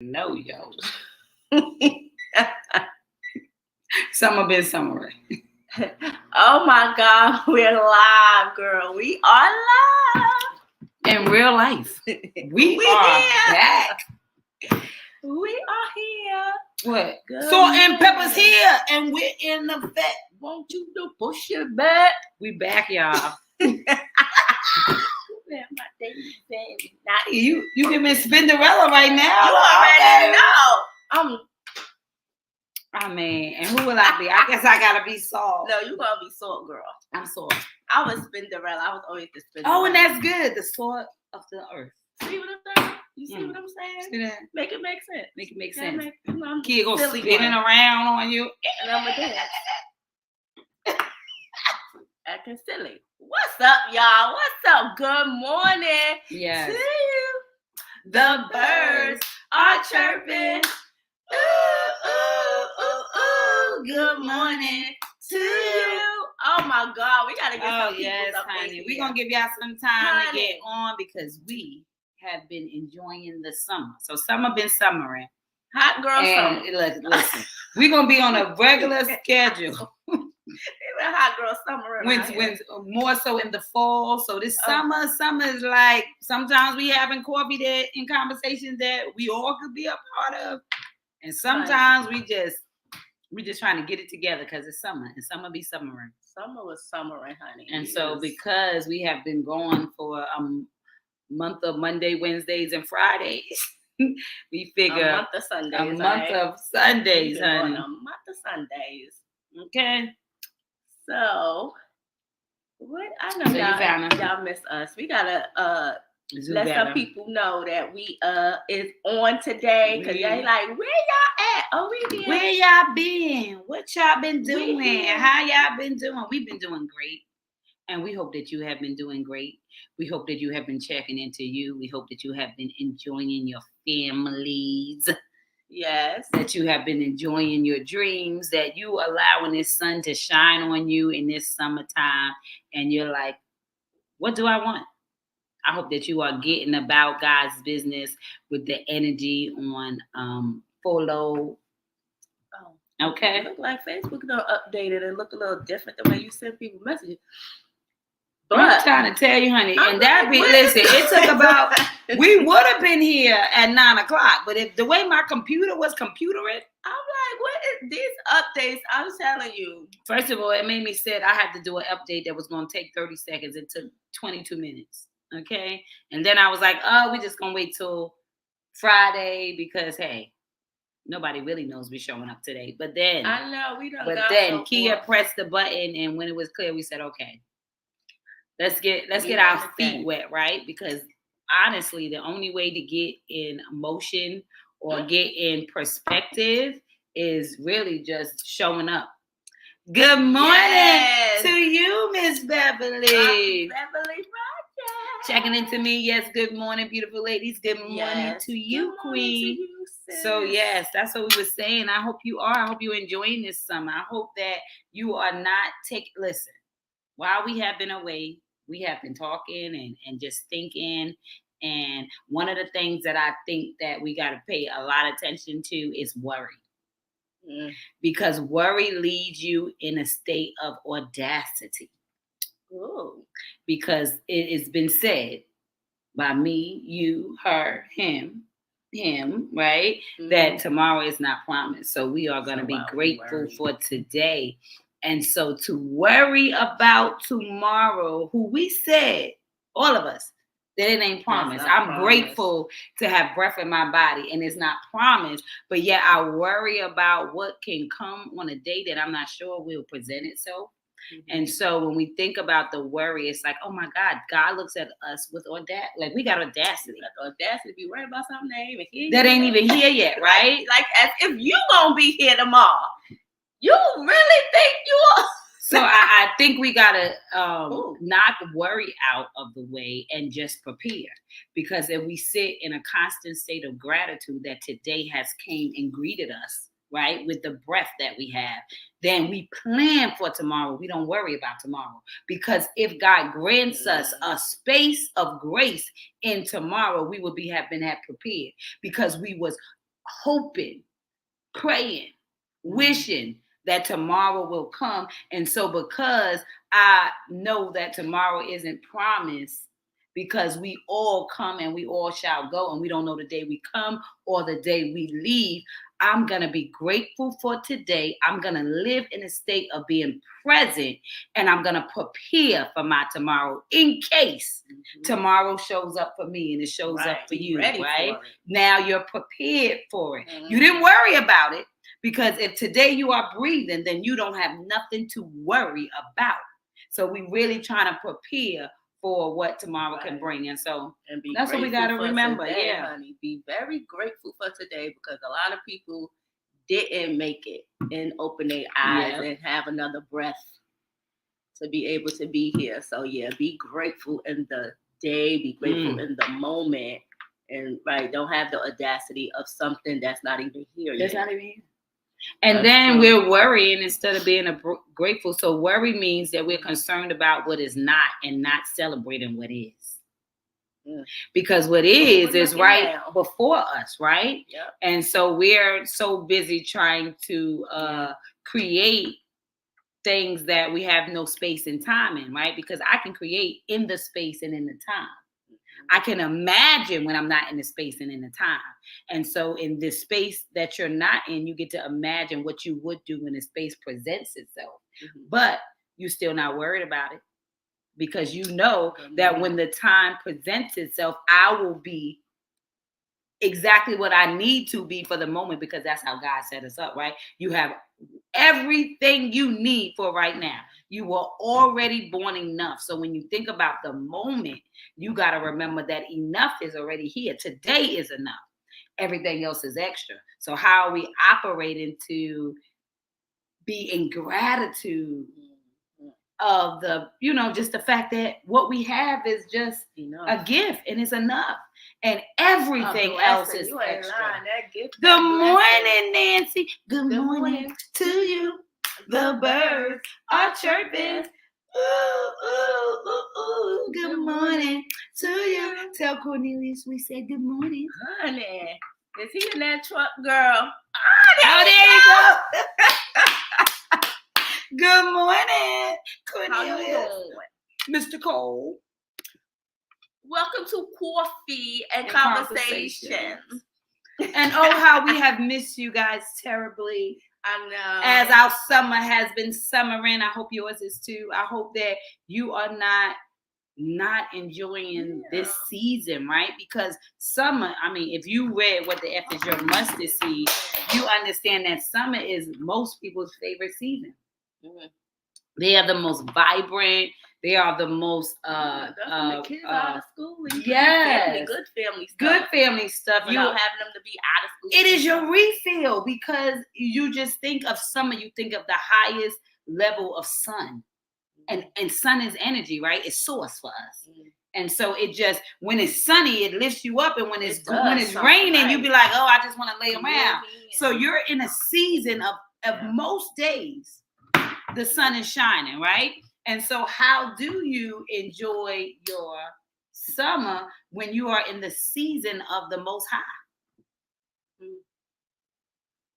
No, yo. Summer been summer. Oh my God, we're live, girl. We are live. In real life. We are here. back. We are here. What? Good Salt and morning. Pepper's here, and we're in the vet. Won't you do push it back? We back, y'all. My daily baby. Not You giving Spinderella right now. You already know. I mean, and who will I be? I guess I gotta be Salt. No, you gonna be Salt, girl. I'm Salt. I was Spinderella. I was always the Spinderella. Oh, and that's good. The salt of the earth. See what I'm saying? You see what I'm saying? See that? Make it make sense. Make it make sense. I'm Kid go silly spinning one. around on you. And I'm a dance. Acting silly. What's up, y'all? What's up? Good morning Yes. to you. The birds are chirping. Ooh, ooh, ooh, ooh. Good morning to you. Oh my God, we gotta get some people up honey. We're here. gonna give y'all some time to Honey. get on because we have been enjoying the summer. So summer been summering. Hot girl summer. And listen, we're gonna be on a regular schedule. It's a hot girl summer. When more so in the fall. So this summer is like sometimes we having coffee that in conversations that we all could be a part of, and sometimes we just trying to get it together because it's summer and summer be summering. Summer was summering, honey. And so because we have been going for a month of Monday, Wednesdays, and Fridays, we figure a month of Sundays. A month of Sundays, honey. A month of Sundays. Okay. So, what I know y'all miss us. We gotta let some people know that we is on today because they like, where y'all at? Oh, we here. Where y'all been? What y'all been doing? How y'all been doing? We've been doing great. And we hope that you have been doing great. We hope that you have been checking into you. We hope that you have been enjoying your families. Yes. That you have been enjoying your dreams, that you allowing this sun to shine on you in this summertime. And you're like, what do I want? I hope that you are getting about God's business with the energy on follow. Oh, okay. It look like Facebook done updated and look a little different the way you send people messages. But I'm trying to tell you, honey, and that be listen. It took about we would have been here at 9:00, but if the way my computer was computering, I'm like, what is these updates? I'm telling you. First of all, it made me sad I had to do an update that was going to take 30 seconds. It took 22 minutes. Okay, and then I was like, oh, we just gonna wait till Friday because hey, nobody really knows we're showing up today. But then I know we don't. But then Kia pressed the button, and when it was clear, we said, okay. Let's get our feet wet, right? Because honestly, the only way to get in motion or get in perspective is really just showing up. Good morning to you, Miss Beverly. Beverly Project. Checking into me. Yes, good morning, beautiful ladies. Good morning to you, Queen. To you, so yes, that's what we were saying. I hope you are. I hope you're enjoying this summer. I hope that you are not listen, while we have been away, we have been talking and just thinking. And one of the things that I think that we got to pay a lot of attention to is worry. Because worry leads you in a state of audacity. Ooh. Because it has been said by me, you, her, him, right? Mm-hmm. That tomorrow is not promised. So we are going to be grateful for today. And so to worry about tomorrow, who we said, all of us, that it ain't promised. I'm grateful to have breath in my body and it's not promised, but yet I worry about what can come on a day that I'm not sure will present itself. Mm-hmm. And so when we think about the worry, it's like, oh my God looks at us with audacity. Like we got audacity. Audacity to be worried about something that ain't even here yet, right? Like as if you gonna be here tomorrow. You really think you are? So I think we gotta knock worry out of the way and just prepare. Because if we sit in a constant state of gratitude that today has came and greeted us, right, with the breath that we have, then we plan for tomorrow. We don't worry about tomorrow. Because if God grants us a space of grace in tomorrow, we will have been prepared. Because we was hoping, praying, wishing that tomorrow will come. And so because I know that tomorrow isn't promised, because we all come and we all shall go, and we don't know the day we come or the day we leave, I'm going to be grateful for today. I'm going to live in a state of being present, and I'm going to prepare for my tomorrow in case tomorrow shows up for me and it shows up for you, right? Now you're prepared for it. You didn't worry about it, because if today you are breathing, then you don't have nothing to worry about. So we really trying to prepare for what tomorrow can bring. And so that's what we got to remember. Today, honey. Be very grateful for today, because a lot of people didn't make it and open their eyes and have another breath to be able to be here. So be grateful in the day, be grateful in the moment, and don't have the audacity of something that's not even here yet. That's not even here. And then we're worrying instead of being grateful. So worry means that we're concerned about what is not and not celebrating what is. Because what is right before us, right? Yep. And so we're so busy trying to create things that we have no space and time in, right? Because I can create in the space and in the time. I can imagine when I'm not in the space and in the time. And so in this space that you're not in, you get to imagine what you would do when the space presents itself. But you're still not worried about it, because you know that when the time presents itself, I will be exactly what I need to be for the moment, because that's how God set us up, right? You have everything you need for right now. You were already born enough. So when you think about the moment, you got to remember that enough is already here. Today is enough. Everything else is extra. So how are we operating to be in gratitude of the, just the fact that what we have is just a gift, and it's enough. And everything else is extra. Good morning, Nancy. Good morning to you. The birds are chirping. Ooh, ooh, ooh, ooh. Good morning to you. Tell Cornelius we said good morning. Honey, is he in that truck, girl? Oh, there you go. Good morning, Cornelius. Mr. Cole. Welcome to Coffee and Conversations. And how we have missed you guys terribly. I know. As our summer has been summering, I hope yours is too. I hope that you are not enjoying this season, right? Because summer, if you read What the F is Your Mustard Seed, you understand that summer is most people's favorite season. They are the most vibrant. They are the most the kids out of school. And good family stuff. Good family stuff. You having them to be out of school. It is your refill, because you just think of summer. You think of the highest level of sun, and sun is energy, right? It's source for us. And so it just, when it's sunny, it lifts you up, and when it's raining, you be like, oh, I just want to lay around. So you're in a season of most days the sun is shining, right? And so how do you enjoy your summer when you are in the season of the Most High?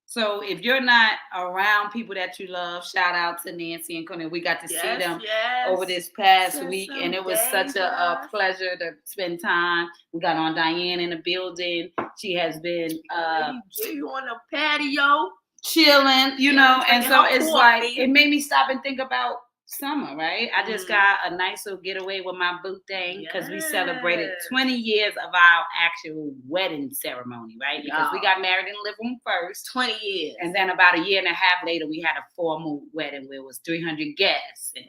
So if you're not around people that you love, shout out to Nancy and Connie. We got to see them over this past week, and it was such a pleasure to spend time. We got on Diane in the building. She has been you on the patio, chilling, and so it's like it made me stop and think about summer, right? I just got a nice little getaway with my boo thing, because we celebrated 20 years of our actual wedding ceremony, right? Because we got married in the living room first. 20 years. And then about a year and a half later, we had a formal wedding where it was 300 guests and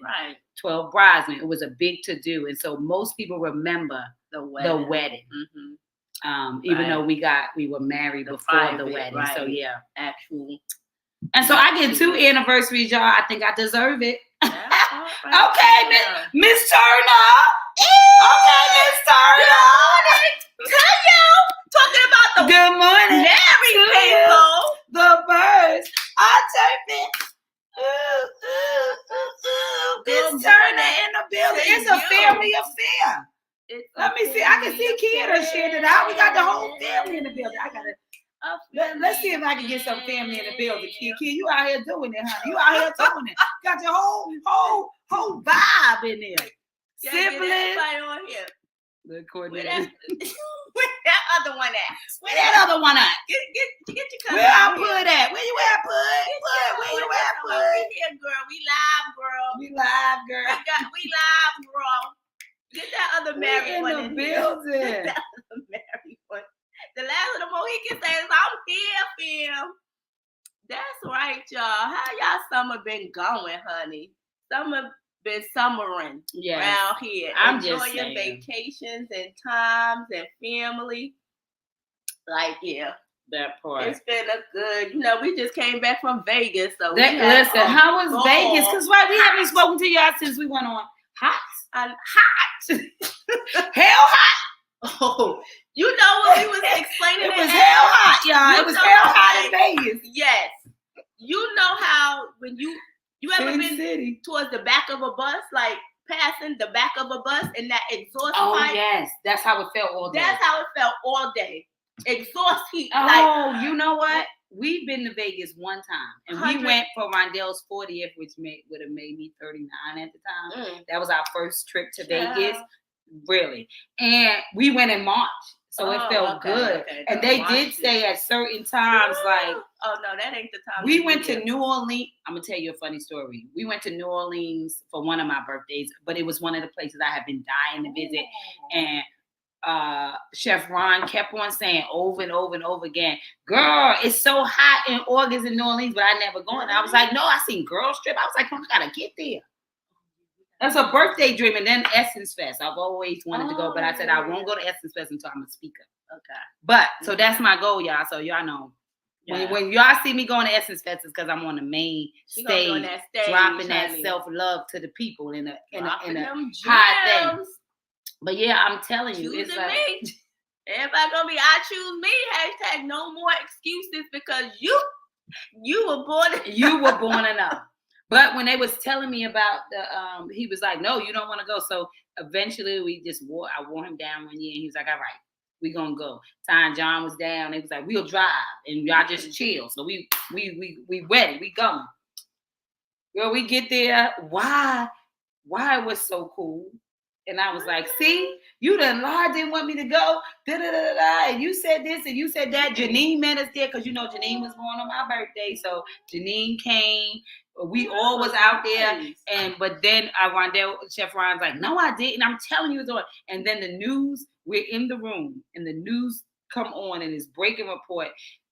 12 bridesmaids. It was a big to-do. And so most people remember the wedding. Even though we were married before the wedding. Right. So actually. And so I get 2 anniversaries, y'all. I think I deserve it. Okay, Miss Turner. Okay, Miss Turner. Tell you, talking about the good morning, married people. The birds are chirping. Ooh, ooh, ooh, ooh. Miss Turner in the building. It's a family affair. Let me see. I can see Kiera sharing it out. We got the whole family in the building. I gotta. let's see if I can get some family in the building. Kiki, you out here doing it, honey. You out here doing it. Got your whole vibe in there. Siblings. On here. The coordinator. Where that other one at? Where that other one at? Get your cousin. Where I put at? Where you at, Pud? Where you at, Pud? We here, girl. We live, girl. We live, girl. We live, girl. Get that other married one in the building. Get that other married one. The last of the Mohicans says, I'm here, fam. That's right, y'all. How y'all summer been going, honey? Summer been summering around here. I'm Enjoy just your vacations and times and family. Like, that part. It's been a good, we just came back from Vegas. So listen, how was Vegas? Because we haven't spoken to y'all since we went on hot. Hell hot. Oh, you know what we was explaining? It was hell hot, y'all. It was hell hot in Vegas. Yes. You know how when you ever been City. Towards the back of a bus, like passing the back of a bus and that exhaust pipe? Yes. That's how it felt all day. That's how it felt all day. Exhaust heat. Oh, you know what? We've been to Vegas one time, and we went for Rondell's 40th, which would have made me 39 at the time. That was our first trip to Vegas, really. And we went in March, so it felt good. Okay. And they did say at certain times, like, oh no, that ain't the time. We went to New Orleans. I'm gonna tell you a funny story. We went to New Orleans for one of my birthdays, but it was one of the places I had been dying to visit, and Chef Ron kept on saying over and over and over again, girl, it's so hot in August in New Orleans, but I never go. And I was like, no, I seen Girls Trip. I was like, I gotta get there. That's a birthday dream. And then Essence Fest. I've always wanted to go, but I said I won't go to Essence Fest until I'm a speaker. Okay. But so that's my goal, y'all. So y'all know. When y'all see me going to Essence Fest, it's because I'm on the main stage, dropping that self-love to the people in a high thing. But I'm telling you, it's like me. Everybody gonna be I choose me. # no more excuses because you were born. You were born enough. But when they was telling me about the he was like, no, you don't want to go. So eventually I wore him down one year and he was like, all right, we gonna go. Ty and John was down. It was like, we'll drive and y'all just chill. So we ready, we going. Girl, we get there. Why it was so cool. And I was like, see, you done lied, didn't want me to go. And you said this and you said that. Janine met us there because Janine was born on my birthday. So Janine came. We all was out there. But then Chef Ron's like, no, I didn't. I'm telling you it's on. And then the news, we're in the room and the news come on and it's breaking report.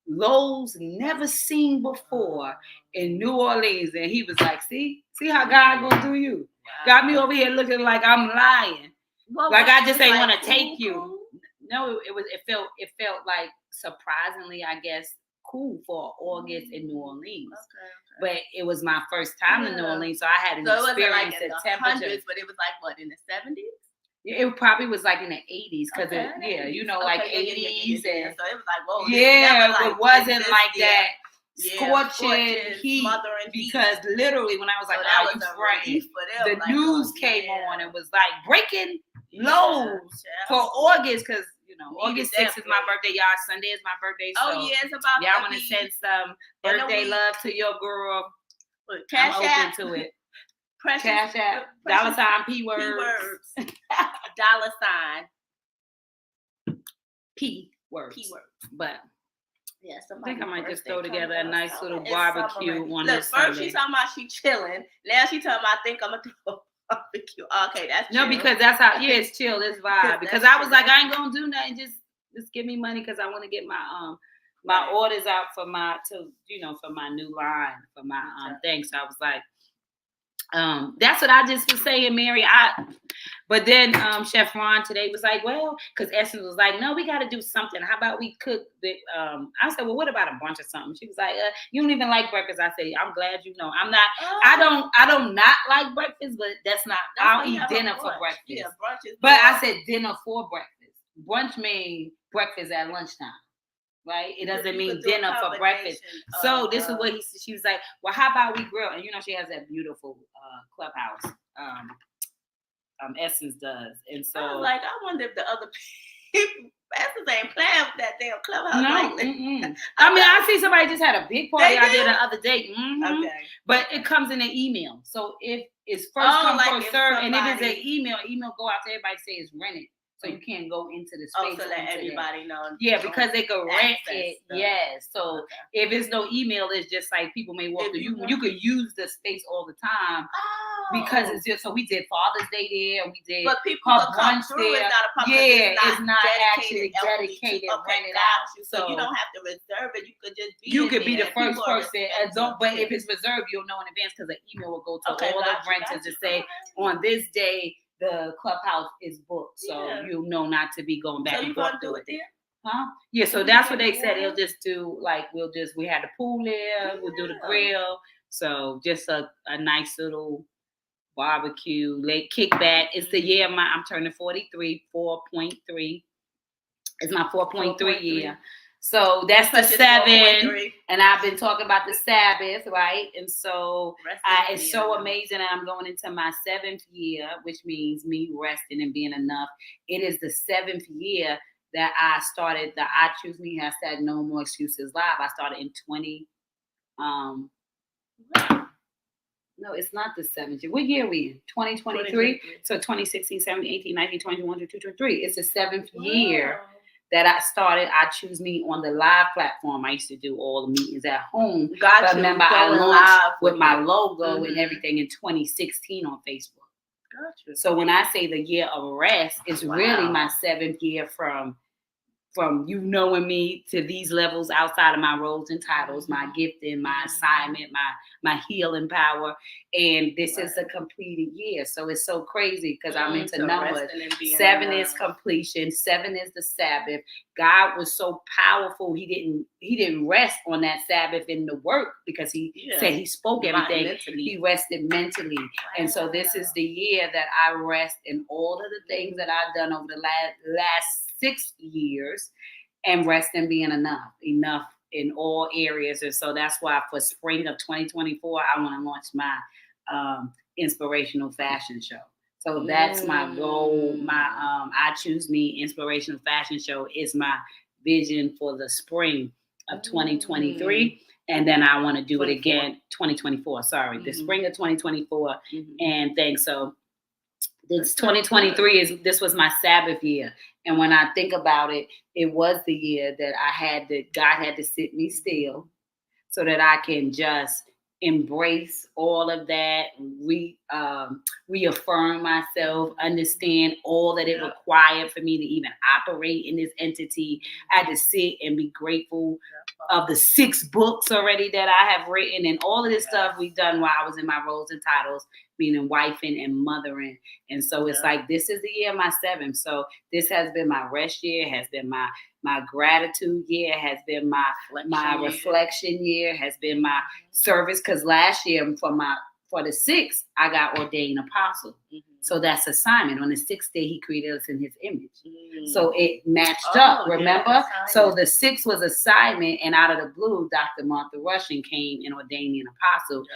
Lowe's never seen before in New Orleans. And he was like, see how God gonna do you. Got me over here looking like I'm lying. Like I just ain't want to take you. No, it felt like surprisingly, I guess, cool for August in New Orleans. Okay. But it was my first time in New Orleans, so I had an experience in the hundreds, but it was like what, in the 70s? It probably was like in the 80s because like 80s and so it was like, whoa. It wasn't like that. Scorching heat because literally when I was like, the news came on and was like breaking lows for August because August 6th is my birthday, y'all. Sunday is my birthday. So it's about y'all want to send some birthday love to your girl? Cash I'm open to it. Cash App, $ P words, $ P words, but. Yes, I think I might just throw together a nice little barbecue on this Sunday. First she's talking about she chilling. Now she's talking about I think I'm gonna throw a barbecue. Okay, that's chill. No, because that's how it's chill, it's vibe. Because I was like, I ain't gonna do nothing, just give me money because I want to get my my orders out for my for my new line, for my thing. So I was like, that's what I just was saying, Mary. But then Chef Ron today was like, well, because Essence was like, no, we got to do something. How about we cook the I said, well, what about a bunch of something? She was like, you don't even like breakfast. I said, I'm glad you know. I'm not. I don't not like breakfast, but that's not. I'll eat dinner for breakfast. Yeah, brunch is but I said dinner for breakfast. Brunch means breakfast at lunchtime. Right? It doesn't mean dinner for breakfast. So this is what she was like, well, how about we grill? And she has that beautiful clubhouse. Essence does. And so I was like, I wonder if the other people Pastors ain't playing with that damn Clubhouse. No, I mean, I see somebody just had a big party out there the other day. Okay. But it comes in an email. So if it's first come, first serve, and if it's an email go out to everybody, say it's rented. So you can't go into the space. So let everybody know. Yeah, because they could rent it. Yes. So if it's no email, it's just like people may walk through. You could use the space all the time. Because it's just, so we did Father's Day there, we did Pub Lunch there. It's not actually dedicated, rented out. So you don't have to reserve it. You could just be. You could be the first person. But if it's reserved, you'll know in advance because the email will go to all the renters to say on this day the clubhouse is booked. So you know not to be going back and forth. So you gonna do it there? Huh? Yeah, so that's what they said. They'll just do we had the pool there, we'll do the grill. So just a nice little barbecue, late kickback. It's the year I'm turning 43, 4.3. It's my 4.3 year. So that's the 7. And I've been talking about the Sabbath, right? And so it's so amazing that I'm going into my 7th year, which means me resting and being enough. It is the 7th year that I started the I Choose Me # No More Excuses Live. I started in no, it's not the 7th year. What year are we in? 2023? So 2016, 17, 18, 19, 20, 21, 22, 23. It's the 7th year that I started I Choose Me on the live platform. I used to do all the meetings at home. But remember, I launched with my logo and everything in 2016 on Facebook. Gotcha. So when I say the year of rest, it's really my 7th year from you knowing me to these levels outside of my roles and titles, my gifting, my assignment, my healing power. And this is a completed year. So it's so crazy because I'm into numbers. 7 is completion. 7 is the Sabbath. God was so powerful. He didn't rest on that Sabbath in the work because he said he spoke everything. He rested mentally. And so this is the year that I rest in all of the things that I've done over the last 6 years and rest in being enough in all areas. And so that's why for spring of 2024, I want to launch my inspirational fashion show. So that's my goal. My I Choose Me inspirational fashion show is my vision for the spring of 2023. And then I want to do it again, 2024, the spring of 2024. And thanks. So this 2023 this was my Sabbath year. And when I think about it, it was the year that God had to sit me still so that I can just embrace all of that, reaffirm myself, understand all that it required for me to even operate in this entity. I had to sit and be grateful of the 6 books already that I have written and all of this stuff we've done while I was in my roles and titles, meaning wifing and mothering. And so it's like, this is the year of my 7th. So this has been my rest year, has been my gratitude year, has been my reflection year, has been my service. Because last year for the 6th, I got ordained apostle. So that's assignment. On the 6th day, he created us in his image. So it matched up, remember? So the 6th was assignment, and out of the blue, Dr. Martha Rushing came and ordained me an apostle.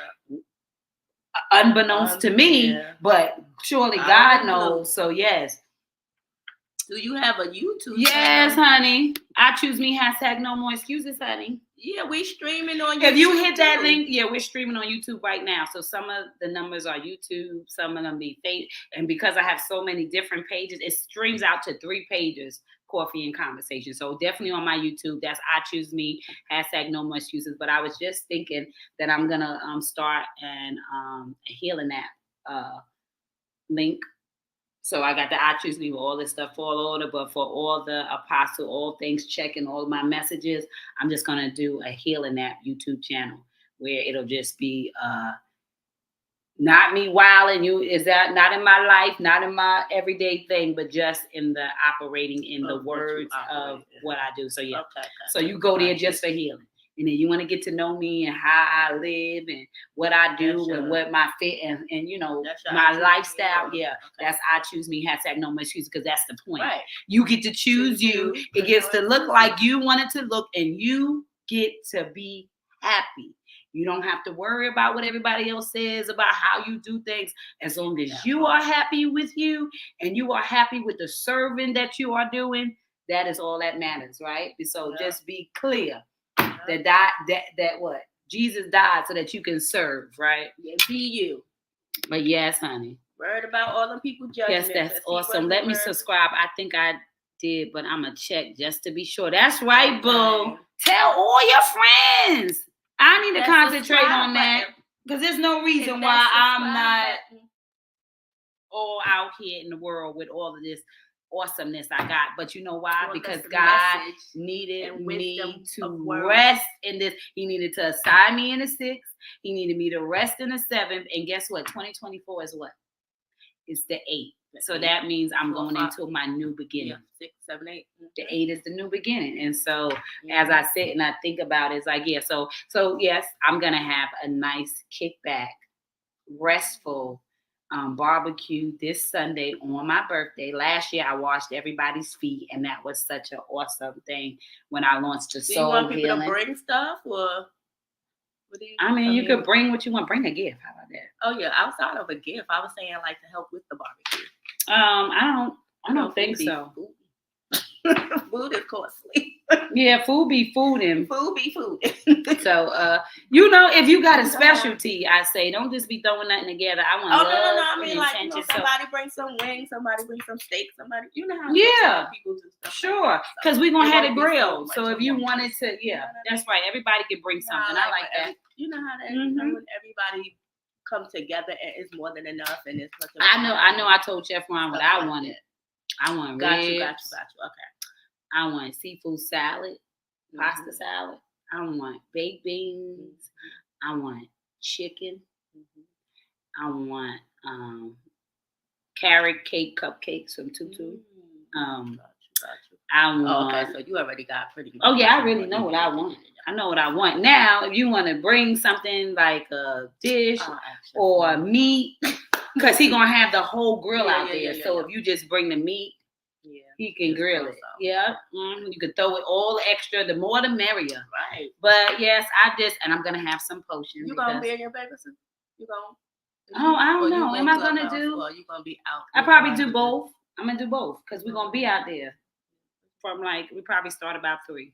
Unbeknownst to me, but surely God knows. So yes. Do you have a YouTube channel? Yes, honey. I Choose Me # No More Excuses, honey. Yeah, we streaming on YouTube. If you hit that link, we're streaming on YouTube right now. So some of the numbers are YouTube, some of them be fake. And because I have so many different pages, it streams out to 3 pages, Coffee and Conversation. So definitely on my YouTube, that's I Choose Me # No More Excuses. But I was just thinking that I'm gonna start a healing app link. So I got the I Choose Me with all this stuff fall order, but for all the apostle, all things checking, all my messages, I'm just gonna do a healing app YouTube channel where it'll just be not me wilding you. Is that not in my life, not in my everyday thing, but just in the operating in the words of what I do. So so you go there just for healing. And then you want to get to know me and how I live and what I do and what my fit and my lifestyle. That's I Choose Me # No More Excuses, because that's the point. Right. You get to choose you. It gets to look like you want it to look, and you get to be happy. You don't have to worry about what everybody else says about how you do things. As long as you are happy with you and you are happy with the serving that you are doing, That is all that matters, right? So just be clear that what? Jesus died so that you can serve, right? Yeah, be you. But yes, honey. Worried about all the people judging. Yes, that's awesome. Let me subscribe. I think I did, but I'm going to check just to be sure. That's right, boo. Tell all your friends. I need to concentrate on that because there's no reason why I'm not all out here in the world with all of this awesomeness I got. But you know why? Because God needed me to rest in this. He needed to assign me in the 6th. He needed me to rest in the 7th. And guess what? 2024 is what? It's the 8th. So that means I'm going into my new beginning. Yeah, 6, 7, 8. The 8 is the new beginning. And so as I sit and I think about it, it's like, yeah, so yes, I'm going to have a nice kickback, restful barbecue this Sunday on my birthday. Last year, I washed everybody's feet, and that was such an awesome thing when I launched the Soul Healing. Do you want people to bring stuff, or what do you? I mean, you could bring what you want. Bring a gift. How about that? Oh yeah, outside of a gift, I was saying like to help with the barbecue. I don't think so. Food is costly. Yeah, food be food and food be food. So if you got a specialty, I say don't just be throwing nothing together. I want love. No. I mean, like somebody bring some wings, somebody bring some steak, somebody. You know how people do stuff. Sure, because we're gonna have a grill. So if you wanted to, that's right. Everybody can bring something. I like that. You know how that when everybody come together and it's more than enough and it's much. I know. I told Chef Ron what I wanted. I want got ribs. you. Okay. I want seafood salad, pasta salad. I want baked beans. I want chicken. I want carrot cake cupcakes from Tutu. Got you. I want. Okay, so you already got pretty much. Oh yeah, I really know what I want. I know what I want. Now, if you want to bring something like a dish or meat, because he's gonna have the whole grill out there. So if you just bring the meat. Yeah, he can grill it. Yeah, you can throw it all extra. The more, the merrier. Right. But yes, and I'm gonna have some potions. You gonna be in your babysitting? You gonna? Oh, I don't know. Am I gonna do? Or you gonna be out? I probably do both. I'm gonna do both because we're gonna be out there from we probably start about 3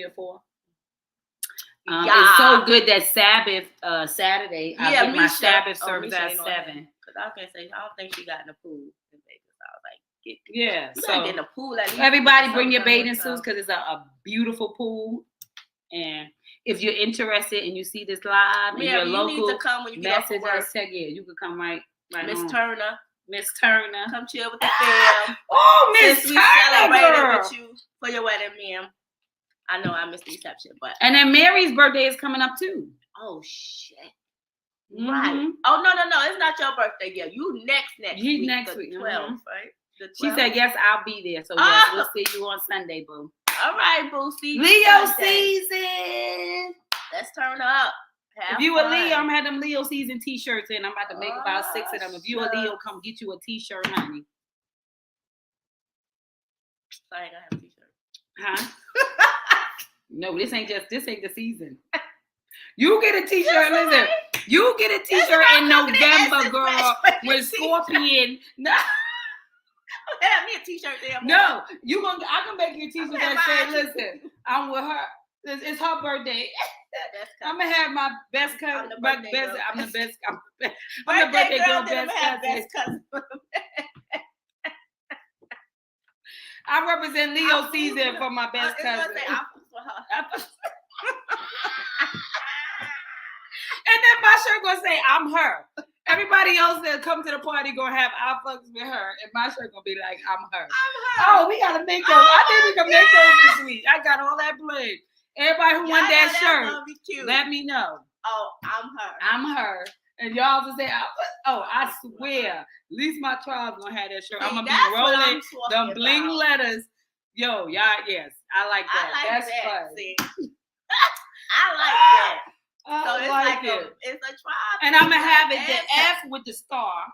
or 4. It's so good that Saturday. I get my Sabbath service at 7. Because I was gonna say I don't think she got in the pool in Vegas. I was like. So in the pool, at least everybody bring your bathing suits because it's a beautiful pool. And if you're interested and you see this live, and your local need to come when you get off of work. You can come right Miss Turner, come chill with the fam. Oh, Miss Turner, celebrated with you for your wedding, ma'am. I know I missed the reception, but and then Mary's birthday is coming up too. Oh shit. Right. Oh no, it's not your birthday yet. You next week. Next week, 12th, right? She said, yes, I'll be there. So, yes, we'll see you on Sunday, boo. All right, boo. See you Leo Sunday. Season. Let's turn up. If you a Leo, I'm having them Leo Season t-shirts in. I'm about to make about 6 of them. If you a Leo, come get you a t-shirt, honey. I ain't gonna have a t-shirt. Huh? No, this ain't the season. You get a t-shirt. Listen, you get a t-shirt in November, girl, with Scorpion. No. Have me a t-shirt there. No, I can make you a t-shirt that says, listen, I'm with her. It's her birthday. I'm gonna have my best cousin. I'm the birthday girl, best cousin. I represent Leo season for my best cousin. And then my shirt gonna say, I'm her. Everybody else that come to the party gonna have I fucks with her, and my shirt gonna be like, I'm her. Oh, we gotta make those. I think we can make those this week. I got all that bling. Everybody who want that shirt, let me know. Oh, I'm her. I'm her. And y'all just say, I swear, at least my tribe's gonna have that shirt. I'm gonna be rolling them bling letters. Yo, y'all, yes, I like that. That's fun. I like that. So it's like it's a tribe. And I'm gonna have it the F with the star.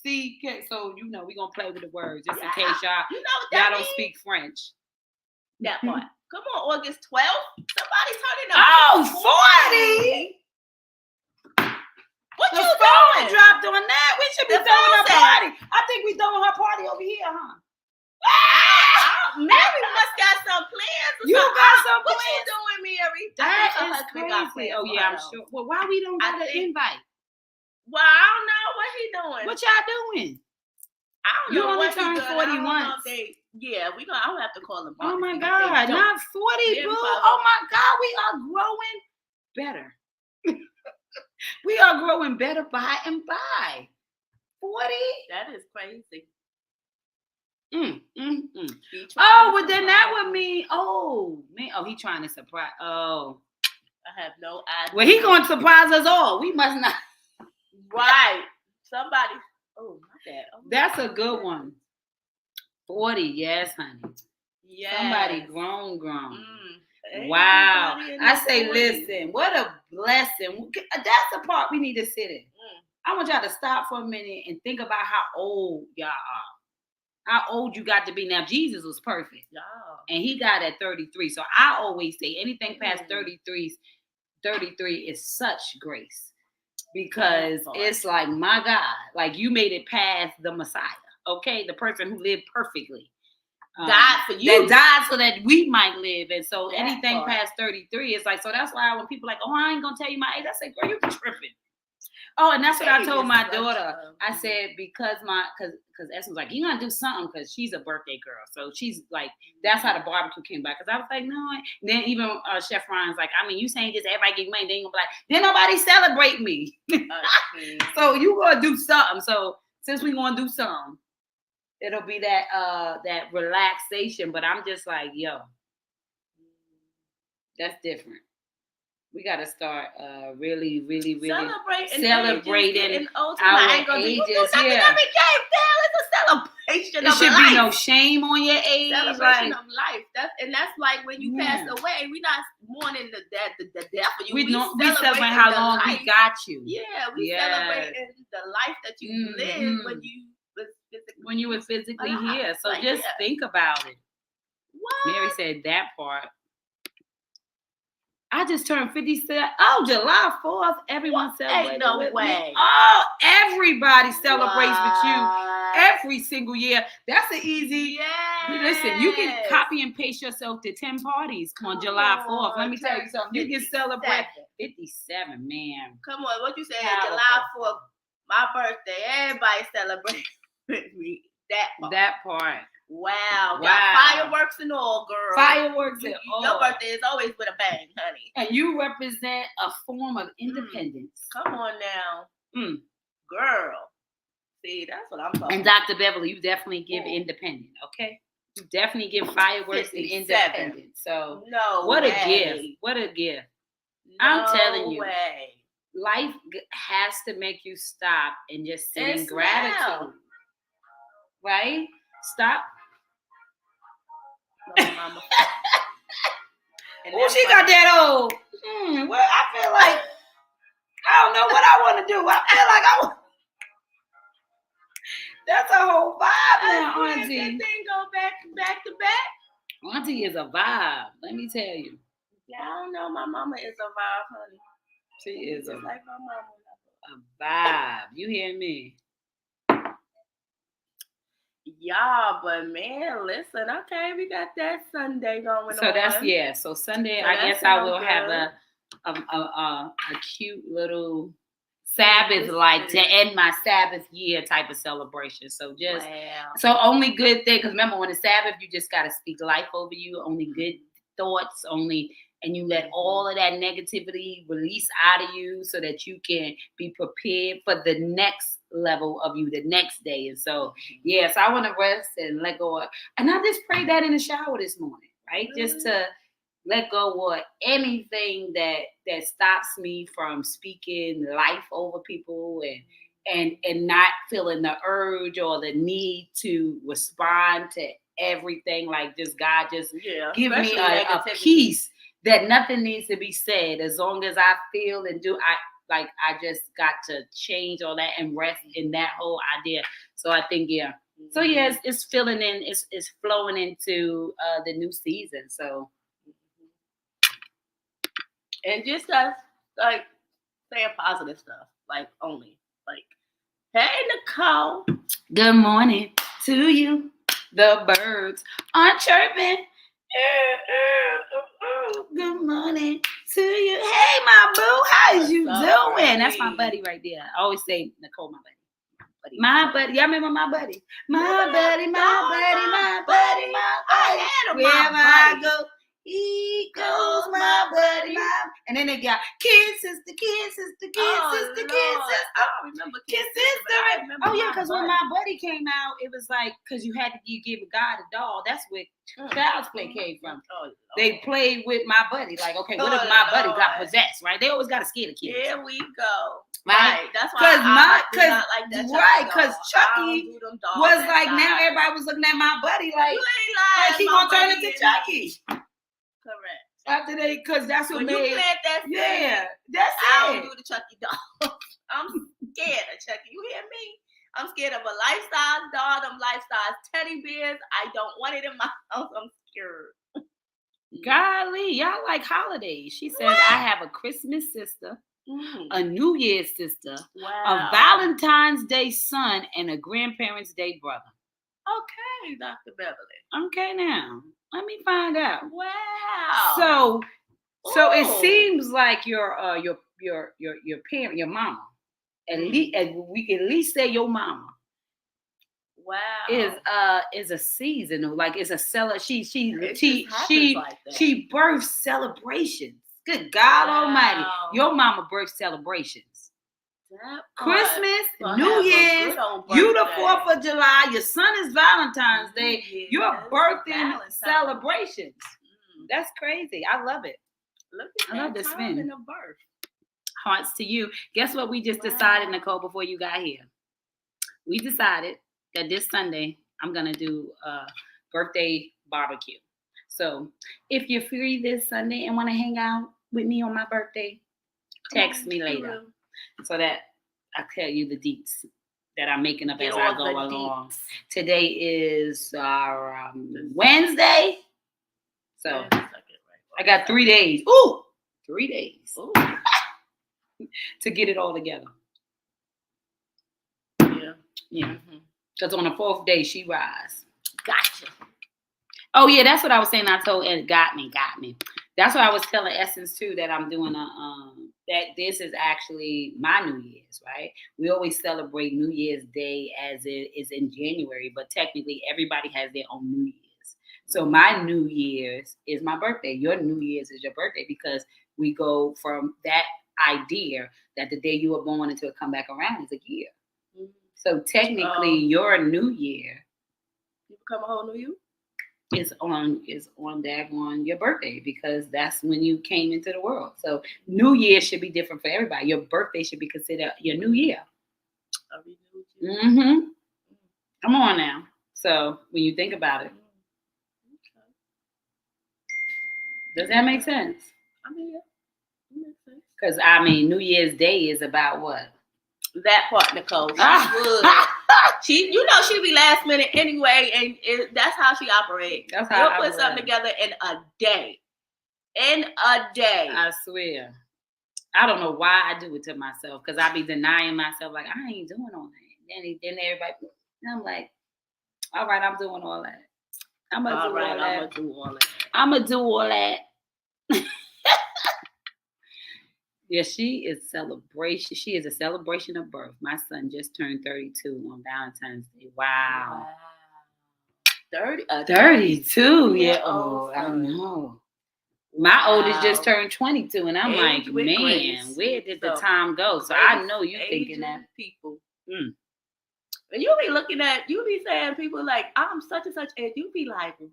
C, so we're gonna play with the words just in case y'all don't speak French. That part. Come on, August 12th. Somebody's turning up. Oh, 40. What the you phone doing? Dropped on that. We should be throwing a party. I think we throwing her party over here, huh? I Mary must got some plans. You got some what plans? you doing, Mary? That is crazy. Oh yeah, I'm sure. Well, why we don't get an invite? Well, I don't know what he doing. What y'all doing? I don't know. You only turned 40 once. Yeah, we gonna. I don't have to call them. Oh my God, not 40, boo. Oh my God, we are growing better. We are growing better by and by. 40. That is crazy. Oh, well then that would mean. Oh man. Oh, he trying to surprise. Oh, I have no idea. Well, he gonna surprise us all. We must not. Right. Somebody. Oh, my bad. Oh, that's a good one. 40, yes, honey. Yes. Somebody grown. Wow. I say, 40. Listen, what a blessing. That's the part we need to sit in. I want y'all to stop for a minute and think about how old y'all are. How old you got to be. Now, Jesus was perfect. And he got at 33. So I always say anything past 33 is such grace. Because it's like, my God, like you made it past the Messiah. Okay, the person who lived perfectly. Died for you. That died so that we might live. And so anything past 33 is like, so that's why when people are like, oh, I ain't gonna tell you my age, I say, girl, you tripping. Oh, and that's what I told my daughter. I said, because Essence was like, you gotta do something because she's a birthday girl. So she's like, that's how the barbecue came back. Because I was like, no. And then even Chef Ryan's like, I mean, you saying this, everybody get money. Then you're like, then nobody celebrate me. So you gonna do something. So since we gonna do something, it'll be that relaxation. But I'm just like, yo, that's different. We got to start really celebrating our ages. Yeah. It's a celebration. It should be no shame on your age. Celebration of life. That's like when you pass away. We're not mourning the death of you. We celebrate how long we got you. Yeah, we celebrating the life that you lived when you were physically here. So like, just think about it. What? Mary said that part. I just turned 57. Oh, July 4th. Everyone celebrates. Ain't no way. Me. Oh, everybody celebrates with you every single year. That's an easy. Yes. Listen, you can copy and paste yourself to 10 parties on July 4th. Let me tell you something. You can celebrate 57, man. Come on, what you said? July 4th, my birthday. Everybody celebrates with me. That part. Wow. Fireworks and all, girl. Fireworks and all. Your birthday is always with a bang, honey. And you represent a form of independence. Come on now. Girl. See, that's what I'm talking about. And Dr. Beverly, you definitely give independent, okay? You definitely give fireworks and independence. So, what a gift. What a gift. I'm telling you. Life has to make you stop and just sit in gratitude. Right? Stop. Mama. Oh, she got that old. Well, I feel like I don't know what I want to do. I feel like I want. That's a whole vibe now, Auntie. That thing go back to back. Auntie is a vibe. Let me tell you. Yeah, I don't know. My mama is a vibe, honey. She is just like my mama. A vibe. You hear me? Yeah, but man, listen, okay, we got that Sunday going on. So that's So Sunday, so I guess I will have a cute little Sabbath like to end my Sabbath year type of celebration. So so only good thing, because remember when it's Sabbath, you just gotta speak life over you. Only good thoughts, and you let all of that negativity release out of you so that you can be prepared for the next level of you the next day. And so, so I want to rest and let go of, and I just prayed that in the shower this morning, right? Just to let go of anything that stops me from speaking life over people and not feeling the urge or the need to respond to everything. Like just God just give me a peace that nothing needs to be said as long as I feel and do. I just got to change all that and rest in that whole idea. So I think so it's filling in, it's flowing into the new season. So and just like saying positive stuff, like only like, hey Nicole, good morning to you. The birds are chirping. Good morning to you. Hey, my boo, how's you doing? That's my buddy right there. I always say Nicole, my buddy. My buddy. Y'all remember my buddy? My buddy. Wherever I go, he goes, my buddy. And then they got kid sister. I don't remember kid sister. Oh yeah, because when my buddy came out, it was like because you give a guy a doll. That's where Child's Play came from. They played with my buddy. Like, okay, what if my buddy got possessed? Right? They always got to scare the kids. Here we go. Right, that's why I do not like that. Right, because Chucky was like now everybody was looking at my buddy like he gonna turn into Chucky. Correct. After they, because that's what when made. You plant that seed, yeah, that's I it. don't do the Chucky doll. I'm scared of Chucky. You hear me? I'm scared of a life-size doll, them life-size teddy bears. I don't want it in my house. I'm scared. Golly, y'all like holidays. She says, I have a Christmas sister, a New Year's sister, a Valentine's Day son, and a Grandparents' Day brother. Okay, Dr. Beverly. Okay, now let me find out. Wow. So it seems like your parent, your mama, at least we can at least say your mama. Wow. Is a seasonal, like it's a she births celebrations. Good God Almighty, your mama births celebrations. Christmas, New Year's, you the 4th of July, your son is Valentine's Day, you're birthing celebrations. That's crazy. I love it. Look at I love this spin. In the birth. Hearts to you. Guess what we just decided, Nicole, before you got here? We decided that this Sunday I'm gonna do a birthday barbecue. So if you're free this Sunday and want to hang out with me on my birthday, text me later so that I tell you the deets that I'm making up as I go along. Today is Wednesday, so I got 3 days. 3 days to get it all together. Yeah. Because on the 4th day, she rise. Gotcha. Oh, yeah, that's what I was saying. I told Ed, got me. That's what I was telling Essence, too, that I'm doing that this is actually my New Year's, right? We always celebrate New Year's Day as it is in January, but technically everybody has their own New Year's. So my New Year's is my birthday. Your New Year's is your birthday because we go from that idea that the day you were born until it come back around is a year. So technically, your New Year, you become a whole new you, is on your birthday because that's when you came into the world. So New Year should be different for everybody. Your birthday should be considered your New Year. Come on now. So when you think about it, does that make sense? I mean, yeah, it makes sense. Because New Year's Day is about what? That part, Nicole. She be last minute anyway, and that's how she operates. You'll put something together in a day. I swear. I don't know why I do it to myself because I be denying myself like I ain't doing all that. Then everybody, and I'm like, all right, I'm doing all that. I'm gonna do all that. Yeah, she is celebration. She is a celebration of birth. My son just turned 32 on Valentine's Day. Wow. 32 year old. I know. My oldest just turned 22, and I'm like, man, where did the time go? So I know you thinking that people. And you be saying people like, I'm such and such, and you be like, what?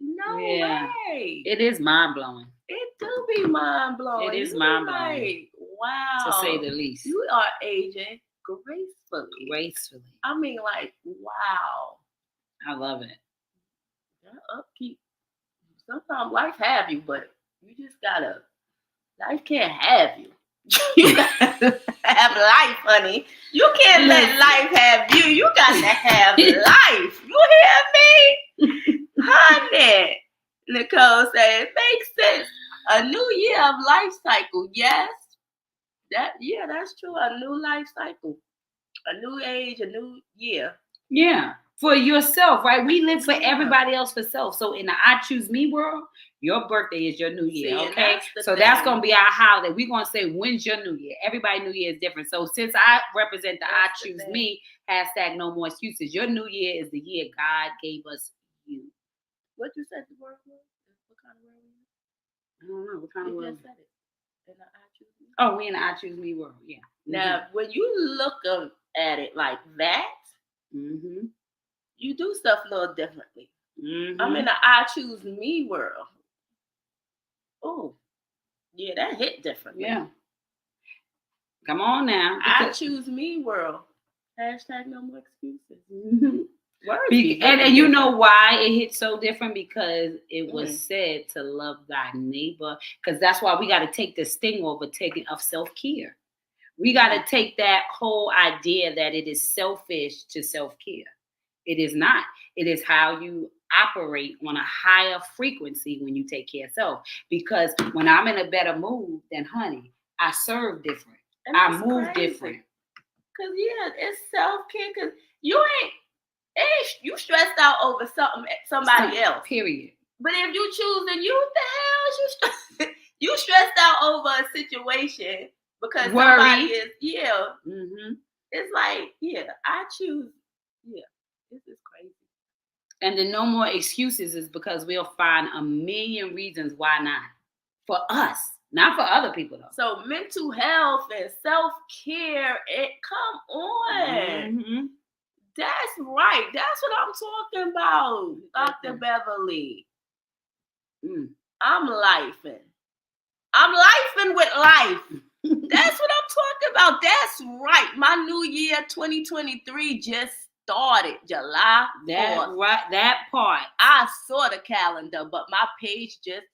No way. It is mind blowing. It do be mind blowing. It is mind blowing. Like, wow. To say the least. You are aging gracefully. I mean, like, wow. I love it. That upkeep. Sometimes life have you, but you just gotta. Life can't have you. You gotta have life, honey. You can't let life have you. You gotta have life. You hear me? Honey. Nicole said it makes sense. A new year of life cycle. Yes. That's true. A new life cycle. A new age, a new year. Yeah. for yourself, right? We live for everybody else for self. So in the I choose me world, your birthday is your new year, okay? So that's going to be our holiday. We're going to say, when's your new year? Everybody new year is different. So since I represent the I choose me, hashtag no more excuses, your new year is the year God gave us you. What you said the word was? What kind of word was it? I don't know. What kind of word? You just said it. In the I choose me. Oh, we in the I choose me world, yeah. Now, when you look at it like that, you do stuff a little differently. I'm in the I choose me world. Oh, yeah, that hit differently. Yeah. Come on now. I choose me world. Hashtag no more excuses. And you know why it hit so different? Because it was said to love thy neighbor. Because that's why we got to take the sting over taking of self-care. We got to take that whole idea that it is selfish to self-care. It is not. It is how you operate on a higher frequency when you take care of self. Because when I'm in a better mood, then honey, I serve different. I move different. Because it's self-care. Because you stressed out over somebody else. Period. But if you choosing you, what the hell you stressed out over a situation because somebody is It's like I choose this is crazy. And the no more excuses is because we'll find a million reasons why not for us, not for other people though. So mental health and self-care, come on. That's right. That's what I'm talking about, Dr. Beverly. I'm lifing. I'm lifing with life. That's what I'm talking about. That's right. My new year 2023 just started July 4th. That part. I saw the calendar, but my page just...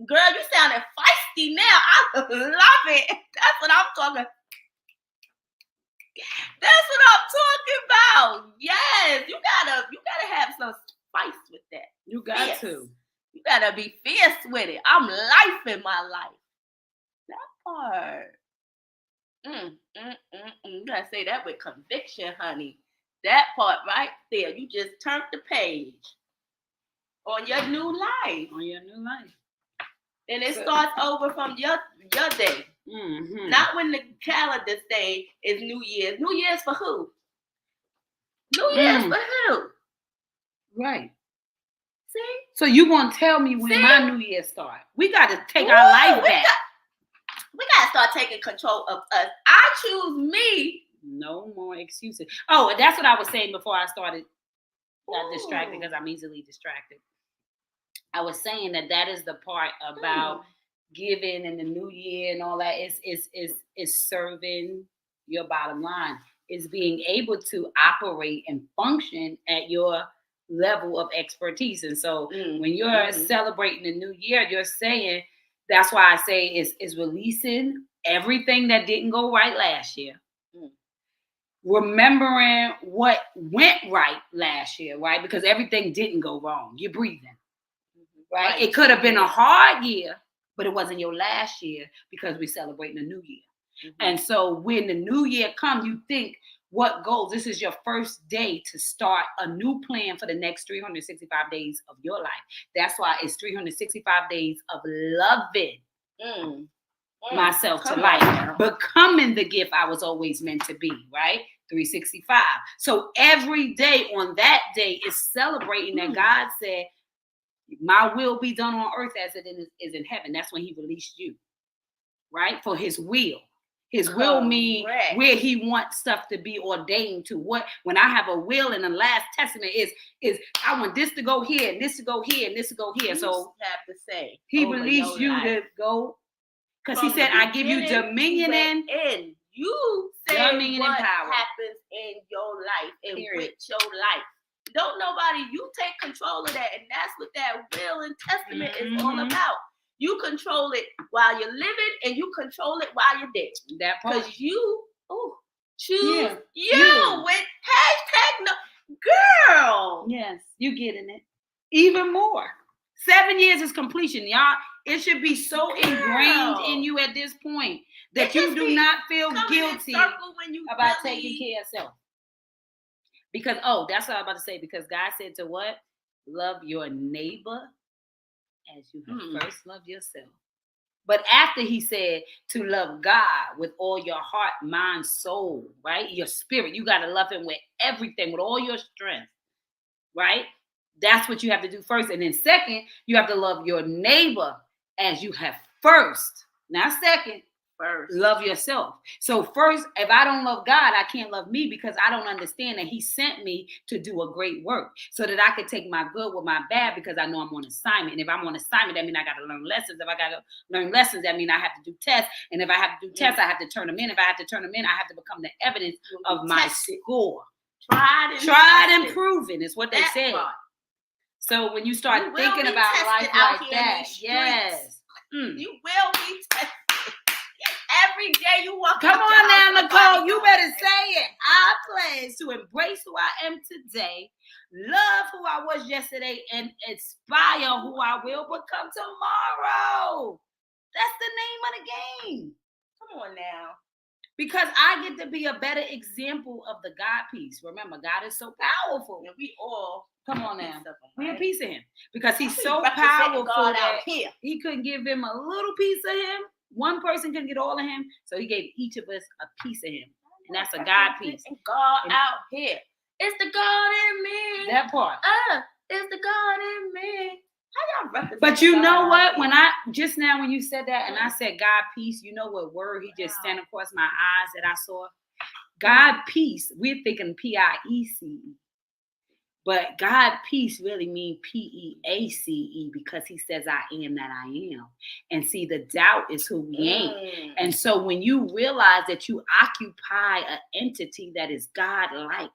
Girl, you sounding feisty now. I love it. That's what I'm talking. That's what I'm talking about. Yes, you gotta have some spice with that. You got to. You gotta be fierce with it. I'm life in my life. That part. You gotta say that with conviction, honey. That part right there. You just turned the page on your new life. On your new life. And it starts over from your day. Not when the calendar say is New Year's. New Year's for who? New Year's for who? Right. See? So you gonna tell me when my New Year start? We got to take our life back. We got to start taking control of us. I choose me. No more excuses. Oh, and that's what I was saying before I started. Got distracted because I'm easily distracted. I was saying that is the part about giving in the new year and all that. Is serving your bottom line. Is being able to operate and function at your level of expertise. And so when you're celebrating the new year, you're saying, that's why I say is releasing everything that didn't go right last year. Remembering what went right last year, right? Because everything didn't go wrong. You're breathing, right? It could have been a hard year, but it wasn't your last year because we're celebrating a new year. And so when the new year comes, you think, what goals? This is your first day to start a new plan for the next 365 days of your life. That's why it's 365 days of loving myself to life, becoming the gift I was always meant to be, right? 365. So every day on that day is celebrating that God said, my will be done on earth as it is in heaven. That's when he released you, right? For his will. His will mean where he wants stuff to be ordained to. When I have a will in the last testament is I want this to go here and this to go here and this to go here. So have to say he released you to go because he said, I give you dominion and you say dominion what and power happens in your life and with your life. Don't nobody, you take control of that. And that's what that will and testament is all about. You control it while you're living and you control it while you're dead. That part. Because you choose you with hashtag no. Girl. Yes, you getting it. Even more. 7 years is completion, y'all. It should be so ingrained in you at this point that you do not feel guilty about taking care of self. Because, that's what I was about to say. Because God said to what? Love your neighbor as you have first loved yourself. But after he said to love God with all your heart, mind, soul, right? Your spirit. You got to love him with everything, with all your strength, right? That's what you have to do first. And then second, you have to love your neighbor as you have first. Now, second, first, love yourself. So first, if I don't love God, I can't love me because I don't understand that he sent me to do a great work so that I could take my good with my bad because I know I'm on assignment. And if I'm on assignment, that means I got to learn lessons. If I got to learn lessons, that means I have to do tests. And if I have to do tests, I have to turn them in. If I have to turn them in, I have to become the evidence of my score. Tried and proven is what they said. So when you start thinking about life like that, yes. You will be tested. Every day you walk. Come on now, Nicole. You better say it. I pledge to embrace who I am today, love who I was yesterday, and inspire who I will become tomorrow. That's the name of the game. Come on now. Because I get to be a better example of the God piece. Remember, God is so powerful. And we all come on now. We a piece of him. Because he's so powerful that he couldn't give him a little piece of him. One person couldn't get all of him. So he gave each of us a piece of him. And that's a God piece. And God out here. It's the God in me. That part. It's the God in me. How y'all represent? But you know what? When you said that and I said God peace, you know what word he just stand across my eyes that I saw? God peace. We're thinking P-I-E-C-E. But God peace really means P-E-A-C-E because he says I am that I am. And see, the doubt is who we ain't. And so when you realize that you occupy an entity that is God-like,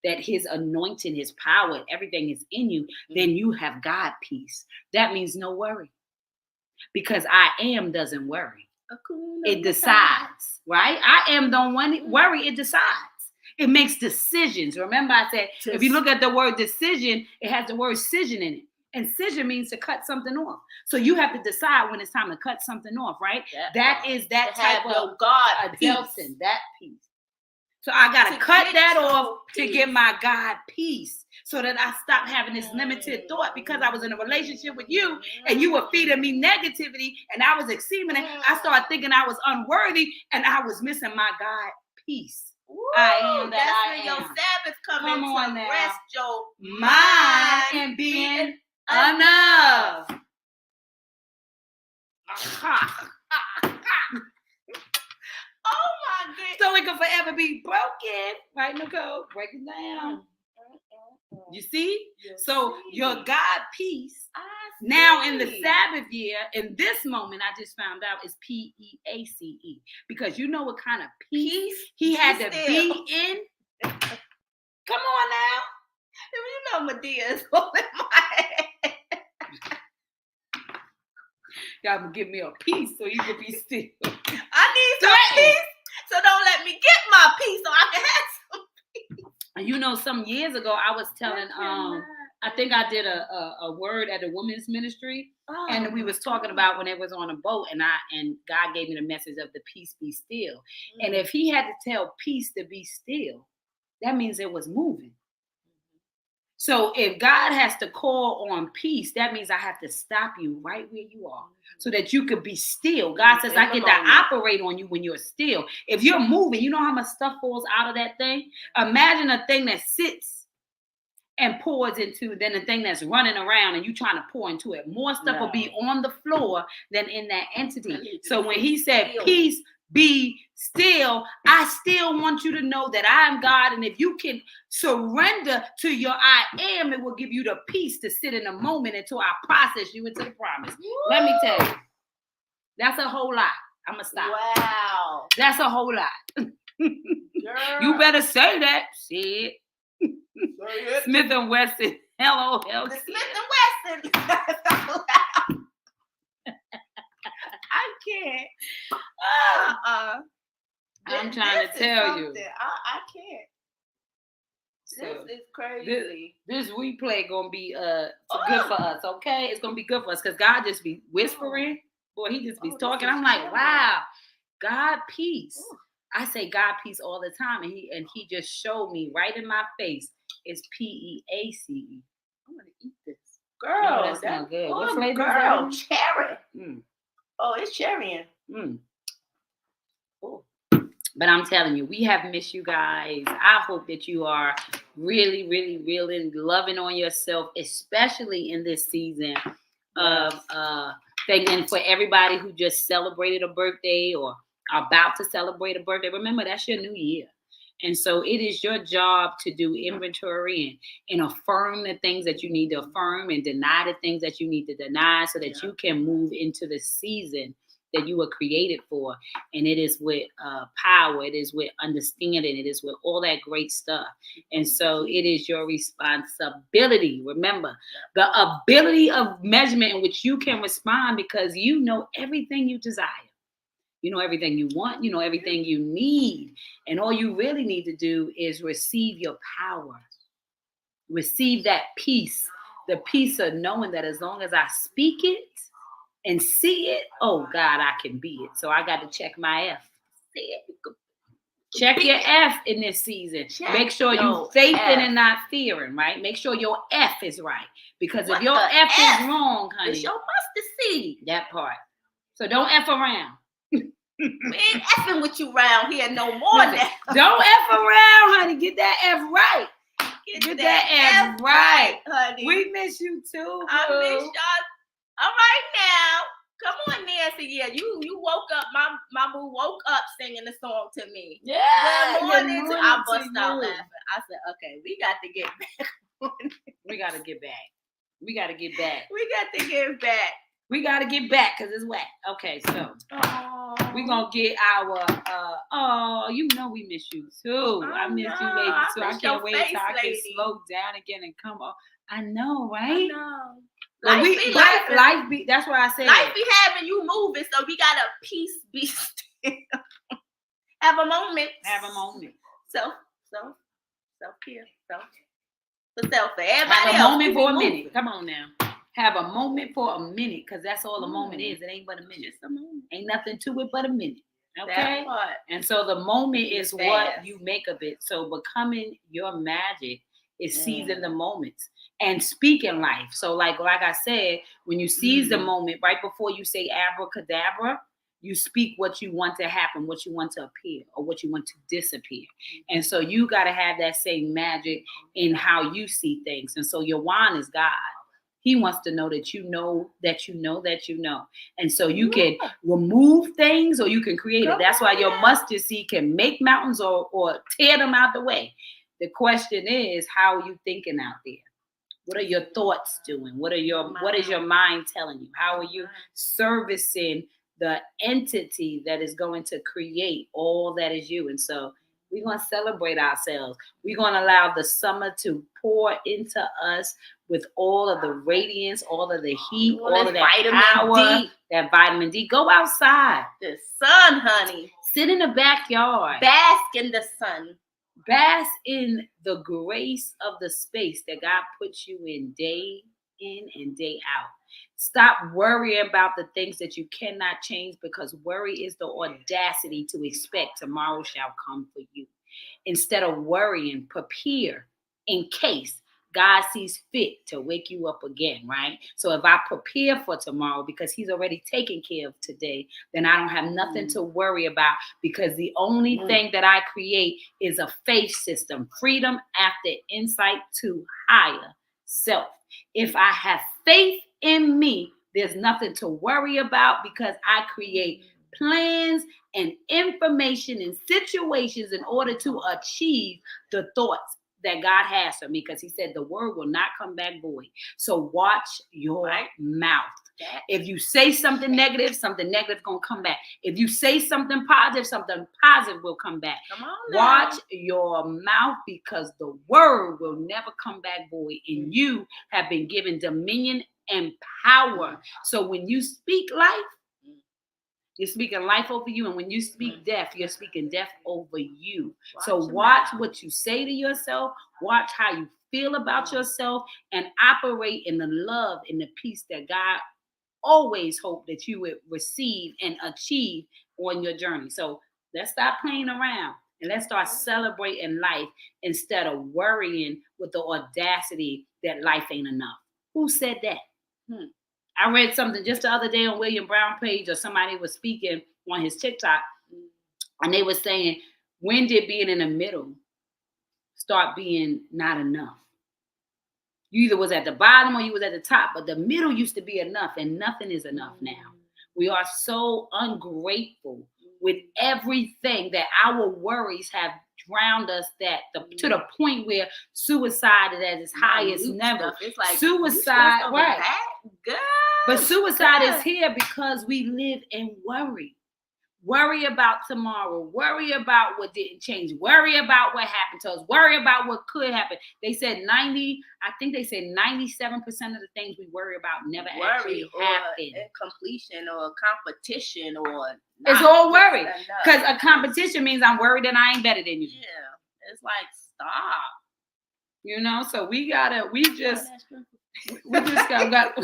that his anointing, his power, everything is in you, then you have God peace. That means no worry. Because I am doesn't worry. It decides, right? I am don't worry, it decides. It makes decisions. Remember I said, if you look at the word decision, it has the word scission in it. And scission means to cut something off. So you have to decide when it's time to cut something off, right? That is that type of God adulting, that piece. So I got to cut that off to get my God peace so that I stop having this limited thought because I was in a relationship with you and you were feeding me negativity and I was exceeding it. I started thinking I was unworthy and I was missing my God peace. Ooh, I am that I am. Your Sabbath coming to now. Rest your mind and being enough. Oh my goodness. So it can forever be broken. Right, Nicole? Break it down. You see? So your God peace now in the Sabbath year, in this moment, I just found out is P-E-A-C-E. Because you know what kind of peace he had to be in? Come on now. You know Medea is holding my head. Y'all gonna give me a piece so you can be still. I need some peace, so don't let me get my peace so I can have some peace. And you know, some years ago, I was telling, I think I did a word at a women's ministry, and we was talking about when it was on a boat, and God gave me the message of the peace be still. And if he had to tell peace to be still, that means it was moving. So if God has to call on peace, that means I have to stop you right where you are so that you could be still. God says I get to operate on you when you're still. If you're moving, you know how much stuff falls out of that thing? Imagine a thing that sits and pours into than a thing that's running around and you trying to pour into it. More stuff will be on the floor than in that entity. So when he said peace, be still, I still want you to know that I am God. And if you can surrender to your I am, it will give you the peace to sit in a moment until I process you into the promise. Woo! Let me tell you, that's a whole lot. I'm going to stop. Wow. That's a whole lot. You better say that. Say it. Smith & Wesson. Hello. The Smith & Wesson. I can't. I'm trying to tell you. I can't. So this is crazy. This replay gonna be good for us, okay? It's gonna be good for us because God just be whispering. Boy, he just be talking. I'm like, wow, God peace. I say God peace all the time, and he just showed me right in my face It's PEACE. I'm gonna eat this. Girl, that's not good. What flavor is that? Cherry. Oh, it's cherry. Oh. But I'm telling you, we have missed you guys. I hope that you are really, really, really loving on yourself, especially in this season of thing. And for everybody who just celebrated a birthday or are about to celebrate a birthday, remember that's your new year. And so it is your job to do inventory and affirm the things that you need to affirm and deny the things that you need to deny so that you can move into the season that you were created for. And it is with power. It is with understanding. It is with all that great stuff. And so it is your responsibility. Remember, the ability of measurement in which you can respond because you know everything you desire. You know everything you want. You know everything you need. And all you really need to do is receive your power. Receive that peace. The peace of knowing that as long as I speak it and see it, oh God, I can be it. So I got to check my F. Check your F in this season. Make sure you faithing and not fearing, right? Make sure your F is right. Because if your F is wrong, honey. It's your mustard seed. That part. So don't F around. We ain't effing with you around here no more now. Don't F around, honey. Get that F right. Get that F right, honey. We miss you too. I miss y'all. All right now. Come on, Nancy. Yeah, you woke up. My boo woke up singing the song to me. Yeah. Good morning. I bust out laughing. I said, okay, we got to get back. We got to get back. We got to get back. We got to get back. We got to get back because it's wet. Okay, so we're going to get our, you know we miss you too. I miss you, lady, too. I can't wait till I can slow down again and come on. I know, right? I know. Life be, that's what I said. Life be having you moving, so we got to peace be still. Have a moment. Self-care. For everybody have a moment for a minute. Come on now. Have a moment for a minute, because that's all a moment is. It ain't but a minute. Just a moment. Ain't nothing to it but a minute. Okay? And so the moment is what you make of it. So becoming your magic is seizing the moments and speaking life. So like I said, when you seize the moment, right before you say abracadabra, you speak what you want to happen, what you want to appear, or what you want to disappear. And so you got to have that same magic in how you see things. And so your wand is God. He wants to know that you know that you know that you know. And so you can remove things or you can create it. That's why your mustard seed can make mountains or tear them out the way. The question is, how are you thinking out there? What are your thoughts doing? What is your mind telling you? How are you servicing the entity that is going to create all that is you? And so we're going to celebrate ourselves. We're going to allow the summer to pour into us with all of the radiance, all of the heat, all of that power, that vitamin D. Go outside. The sun, honey. Sit in the backyard. Bask in the sun. Bask in the grace of the space that God puts you in day in and day out. Stop worrying about the things that you cannot change, because worry is the audacity to expect tomorrow shall come for you. Instead of worrying, prepare in case God sees fit to wake you up again, right? So if I prepare for tomorrow because he's already taken care of today, then I don't have nothing to worry about, because the only thing that I create is a faith system, freedom after insight to higher self. If I have faith in me, there's nothing to worry about, because I create plans and information and situations in order to achieve the thoughts that God has for me, because he said the word will not come back void. So watch your mouth. If you say something negative gonna come back. If you say something positive will come back. Come on now. Watch your mouth, because the word will never come back void, and you have been given dominion and power. So when you speak life, you're speaking life over you. And when you speak death, you're speaking death over you. So watch what you say to yourself. Watch how you feel about yourself, and operate in the love and the peace that God always hoped that you would receive and achieve on your journey. So let's stop playing around. And let's start celebrating life instead of worrying with the audacity that life ain't enough. Who said that? I read something just the other day on William Brown page, or somebody was speaking on his TikTok, and they were saying, when did being in the middle start being not enough? You either was at the bottom or you was at the top, but the middle used to be enough, and nothing is enough now. We are so ungrateful with everything that our worries have drowned us to the point where suicide is at its highest level. It's like suicide, right? Good. But suicide is here because we live in worry. Worry about tomorrow. Worry about what didn't change. Worry about what happened to us. Worry about what could happen. They said 97% of the things we worry about never actually happen. Completion or competition or it's all worry. Because a competition means I'm worried that I ain't better than you. Yeah. It's like, stop. So we just got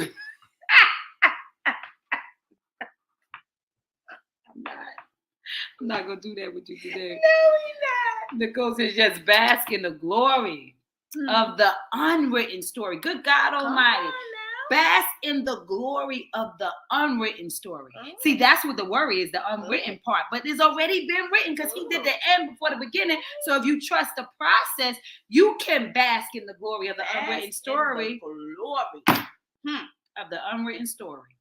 I'm not gonna do that with you today. No, you're not. Nicole says, just bask in the glory of the unwritten story. Good God Almighty. Bask in the glory of the unwritten story. See, that's what the worry is, the unwritten part. But it's already been written because he did the end before the beginning. So if you trust the process, you can bask in the glory of the unwritten story. Of the unwritten story.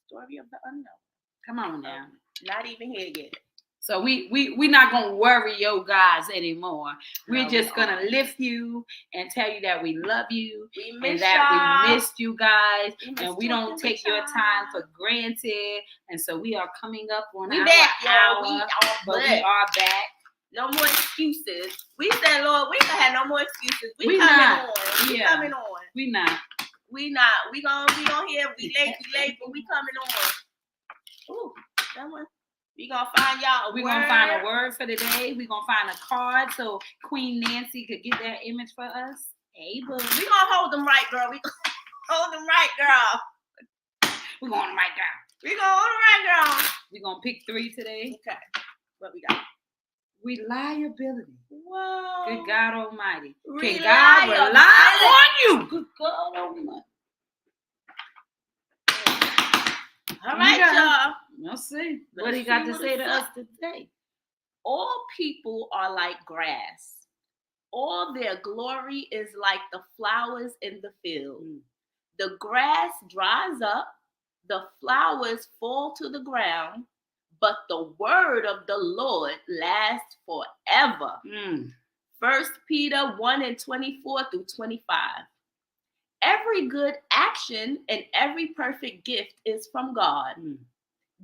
Story of the unknown. Come on now. Not even here yet. So we're not going to worry you guys anymore. We're just going to lift you and tell you that we love you and that we missed you guys and we don't take your time for granted. And so we are coming up on our hour, but we are back. No more excuses. We said, Lord, we don't have no more excuses. We coming on. We coming on. We not. We not. We gonna hear we late, but we coming on. Ooh, that one. We gonna find y'all. We're gonna find a word for the day. We're gonna find a card so Queen Nancy could get that image for us. Hey, boo. We gonna hold them right, girl. We gonna hold them right, girl. We're going to right, girl. We gonna hold them right, girl. We're gonna pick 3 today. Okay. What we got? Reliability. Whoa. Good God Almighty. Can God rely on you? Good God Almighty. All right, y'all. Let's see what he got to say to us today. All people are like grass. All their glory is like the flowers in the field. The grass dries up, the flowers fall to the ground, but the word of the Lord lasts forever. 1 Peter 1:24-25. Every good action and every perfect gift is from God.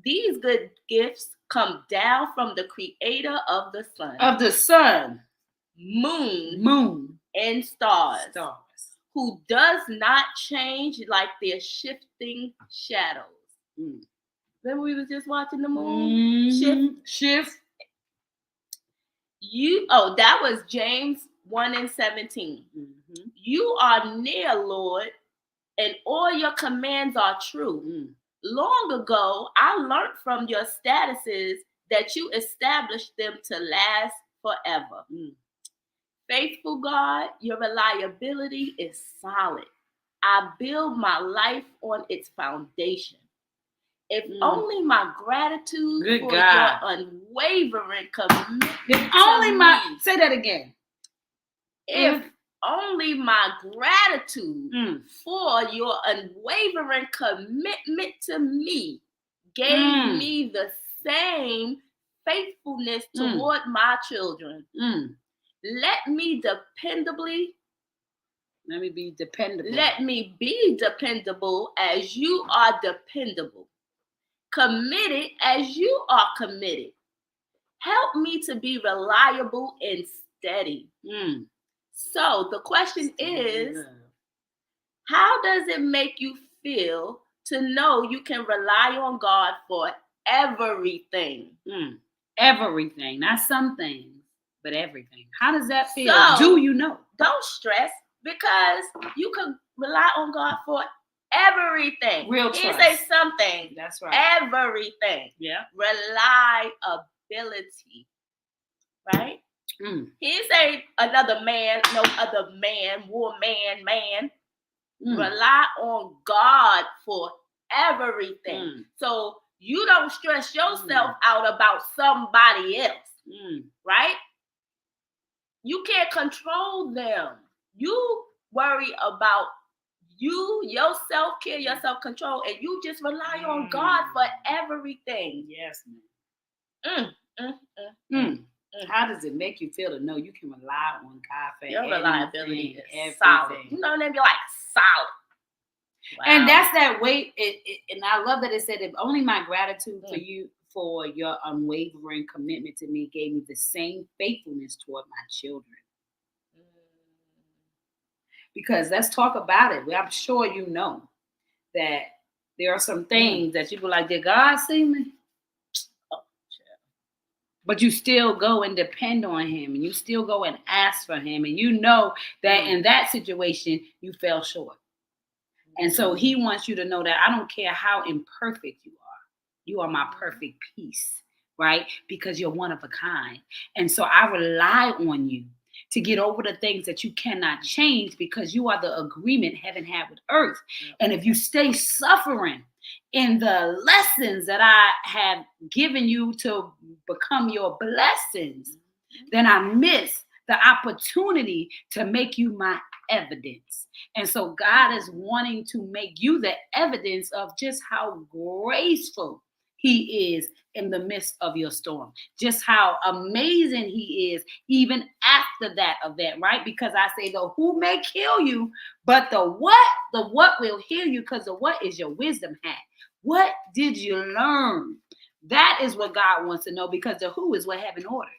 These good gifts come down from the creator of the sun. Of the sun. Moon. And stars. Who does not change like their shifting shadows. Remember we was just watching the moon shift? That was James 1:17. You are near, Lord, and all your commands are true. Long ago, I learned from your statuses that you established them to last forever. Faithful God, your reliability is solid. I build my life on its foundation. If only my gratitude for your unwavering commitment. Say that again. If only my gratitude for your unwavering commitment to me gave me the same faithfulness toward my children. Let me be dependable as you are dependable. Committed as you are committed. Help me to be reliable and steady. So the question is, how does it make you feel to know you can rely on God for everything? Everything, not some things, but everything. How does that feel? So, do you know? Don't stress because you can rely on God for everything. Real trust. He didn't say something. That's right. Everything. Yeah. Reliability. right? He didn't say another man, no other man, woman, man. Rely on God for everything. So you don't stress yourself out about somebody else, right? You can't control them. You worry about you, your self-care, your self-control, and you just rely on God for everything. Yes, ma'am. How does it make you feel to know you can rely on God for your reliability is everything? Solid. You know, they'd be like solid. Wow. And that's that weight. And I love that it said, if only my gratitude for you, for your unwavering commitment to me, gave me the same faithfulness toward my children. Because let's talk about it. I'm sure you know that there are some things that you be like, did God see me? But you still go and depend on him, and you still go and ask for him, and you know that in that situation you fell short. And so he wants you to know that I don't care how imperfect you are my perfect peace, right? Because you're one of a kind. And so I rely on you to get over the things that you cannot change, because you are the agreement heaven had with earth. And if you stay suffering in the lessons that I have given you to become your blessings, then I miss the opportunity to make you my evidence. And so God is wanting to make you the evidence of just how graceful he is in the midst of your storm, just how amazing he is even after that event, right? Because I say the who may kill you, but the what will heal you, because the what is your wisdom hat. What did you learn? That is what God wants to know, because the who is what heaven ordered.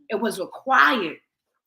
It was required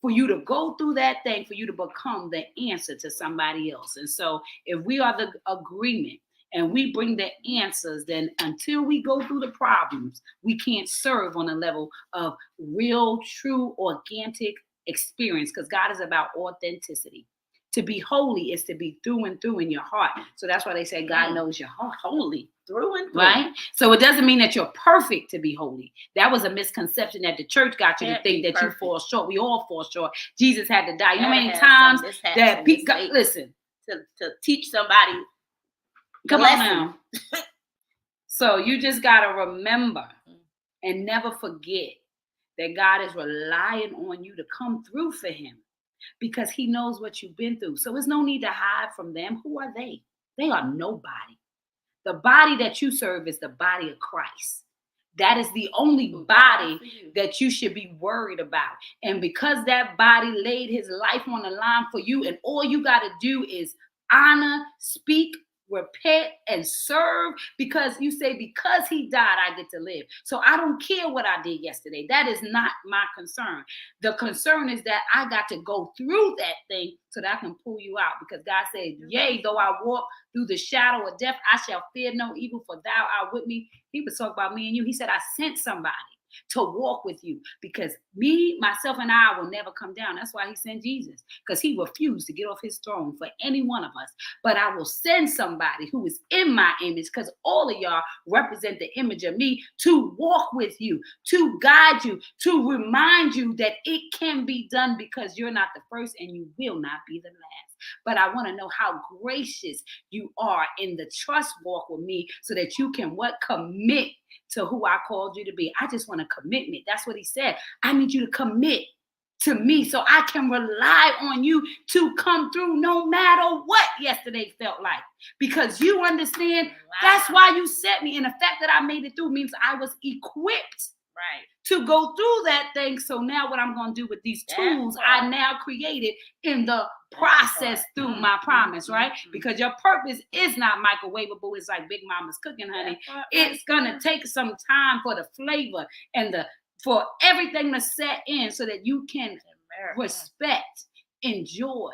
for you to go through that thing, for you to become the answer to somebody else. And so if we are the agreement and we bring the answers, then until we go through the problems, we can't serve on a level of real, true, organic experience, because God is about authenticity. To be holy is to be through and through in your heart. So that's why they say God knows your heart. Holy through and through. Right? So it doesn't mean that you're perfect to be holy. That was a misconception that the church got you to think that you fall short. We all fall short. Jesus had to die. You know how many times that people, listen, to teach somebody. Come on now. So you just got to remember and never forget that God is relying on you to come through for him, because he knows what you've been through. So there's no need to hide from them. Who are they? They are nobody. The body that you serve is the body of Christ. That is the only body that you should be worried about. And because that body laid his life on the line for you, and all you got to do is honor, speak, repent, and serve, because you say, because he died, I get to live. So I don't care what I did yesterday. That is not my concern. The concern is that I got to go through that thing so that I can pull you out, because God said, yea, though I walk through the shadow of death, I shall fear no evil, for thou art with me. He was talking about me and you. He said, I sent somebody to walk with you, because me, myself, and I will never come down. That's why he sent Jesus, because he refused to get off his throne for any one of us. But I will send somebody who is in my image, because all of y'all represent the image of me, to walk with you, to guide you, to remind you that it can be done, because you're not the first and you will not be the last. But I want to know how gracious you are in the trust walk with me, so that you can commit to who I called you to be. I just want a commitment. That's what he said. I need you to commit to me so I can rely on you to come through no matter what yesterday felt like. Because you understand, that's why you set me. And the fact that I made it through means I was equipped to go through that thing. So now what I'm going to do with these tools I now created in the process through my promise, right? Because your purpose is not microwavable. It's like Big Mama's cooking, honey. It's going to take some time for the flavor and for everything to set in, so that you can respect, enjoy,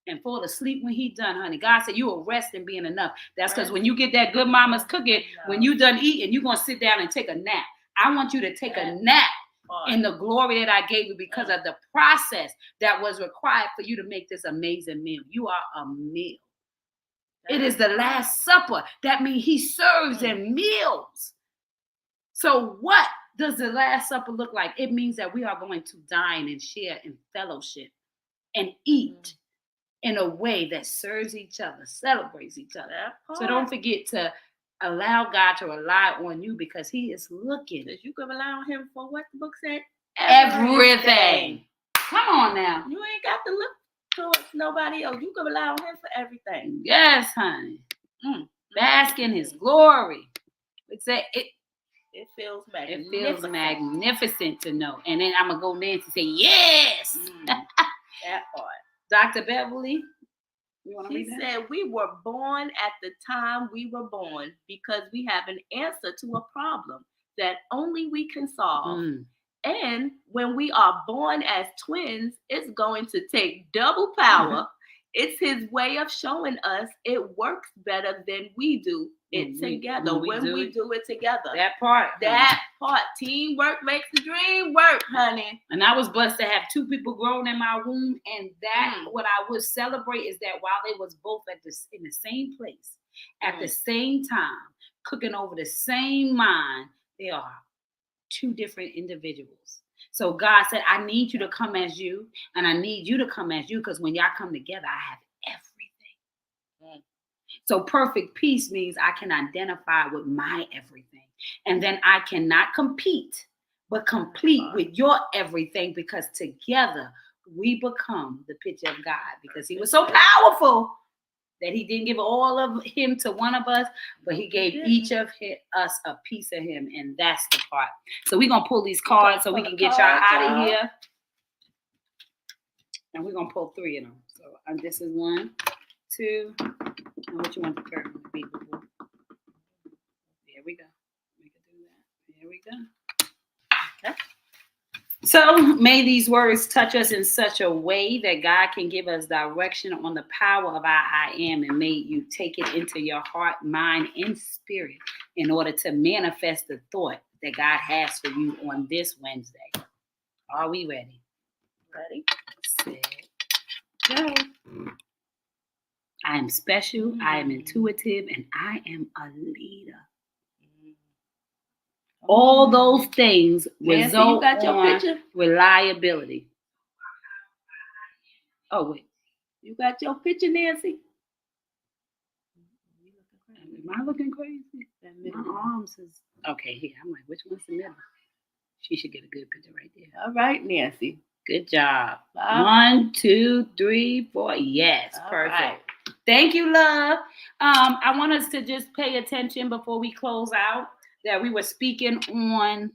and fall asleep when he done, honey. God said you will rest in being enough. That's because when you get that good mama's cooking, when you done eating, you're going to sit down and take a nap. I want you to take a nap in the glory that I gave you, because of the process that was required for you to make this amazing meal. You are a meal. It is the Last Supper. That means he serves in meals. So what does the Last Supper look like? It means that we are going to dine and share in fellowship and eat in a way that serves each other, celebrates each other. So don't forget to allow God to rely on you because he is looking. Because you can rely on him for what the book said? Everything. Come on now. You ain't got to look towards nobody else. You can rely on him for everything. Yes, honey. Bask in his glory. It feels magnificent. It feels magnificent to know. And then I'm going to go dance and say, yes. That part. Dr. Beverly, you want to read that? She said, we were born at the time we were born because we have an answer to a problem that only we can solve. And when we are born as twins, it's going to take double power. It's his way of showing us it works better than we do it together. When we do it together. That part. Teamwork makes the dream work, honey. And I was blessed to have two people grown in my womb. And that, what I would celebrate is that while they was both in the same place, at the same time, cooking over the same mind, they are two different individuals. So God said, I need you to come as you, and I need you to come as you, because when y'all come together, I have everything. So perfect peace means I can identify with my everything. And then I cannot compete, but complete with your everything, because together we become the picture of God, because he was so powerful that he didn't give all of him to one of us, but he gave each of us a piece of him, and that's the part. So we're going to pull these cards so we can get y'all out of here. And we're going to pull 3 of them. So this is 1, 2, and what you want the curtain to be before. There we go. We can do that. There we go. Okay. So may these words touch us in such a way that God can give us direction on the power of our I am, and may you take it into your heart, mind, and spirit in order to manifest the thought that God has for you on this Wednesday. Are we ready? Ready, set, go. I am special, I am intuitive, and I am a leader. All those things result on reliability. Oh, wait. You got your picture, Nancy? Am I looking crazy? My arms is... Okay, here. I'm like, which one's the middle? She should get a good picture right there. All right, Nancy. Good job. 1, 2, 3, 4. Yes, perfect. Right. Thank you, love. I want us to just pay attention before we close out. That we were speaking on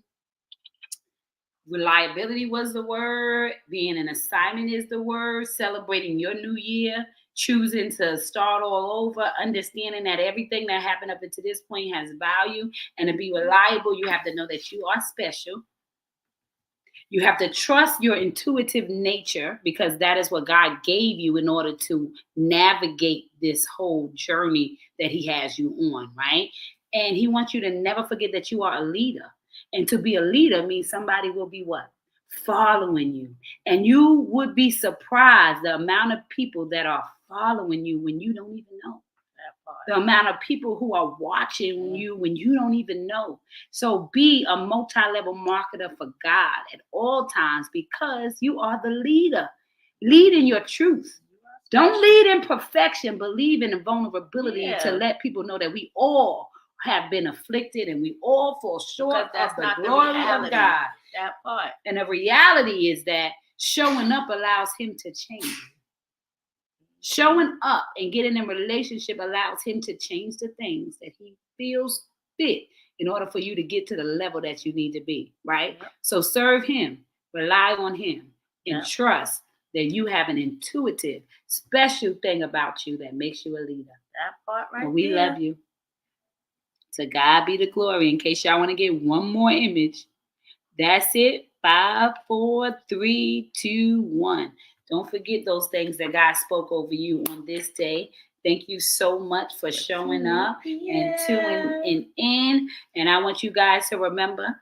reliability was the word, being an assignment is the word, celebrating your new year, choosing to start all over, understanding that everything that happened up until this point has value, and to be reliable, you have to know that you are special. You have to trust your intuitive nature, because that is what God gave you in order to navigate this whole journey that he has you on, right? And he wants you to never forget that you are a leader. And to be a leader means somebody will be what? Following you. And you would be surprised the amount of people that are following you when you don't even know. The amount of people who are watching you when you don't even know. So be a multi-level marketer for God at all times, because you are the leader. Lead in your truth. Don't lead in perfection, but lead in vulnerability to let people know that we all have been afflicted and we all fall short of the glory of God. That part. And the reality is that showing up allows him to change. Showing up and getting in a relationship allows him to change the things that he feels fit in order for you to get to the level that you need to be, right? Yep. So serve him, rely on him, and trust that you have an intuitive, special thing about you that makes you a leader. That part right there. We love you. To God be the glory. In case y'all want to get one more image, that's it. 5, 4, 3, 2, 1. Don't forget those things that God spoke over you on this day. Thank you so much for showing up and tuning in. And I want you guys to remember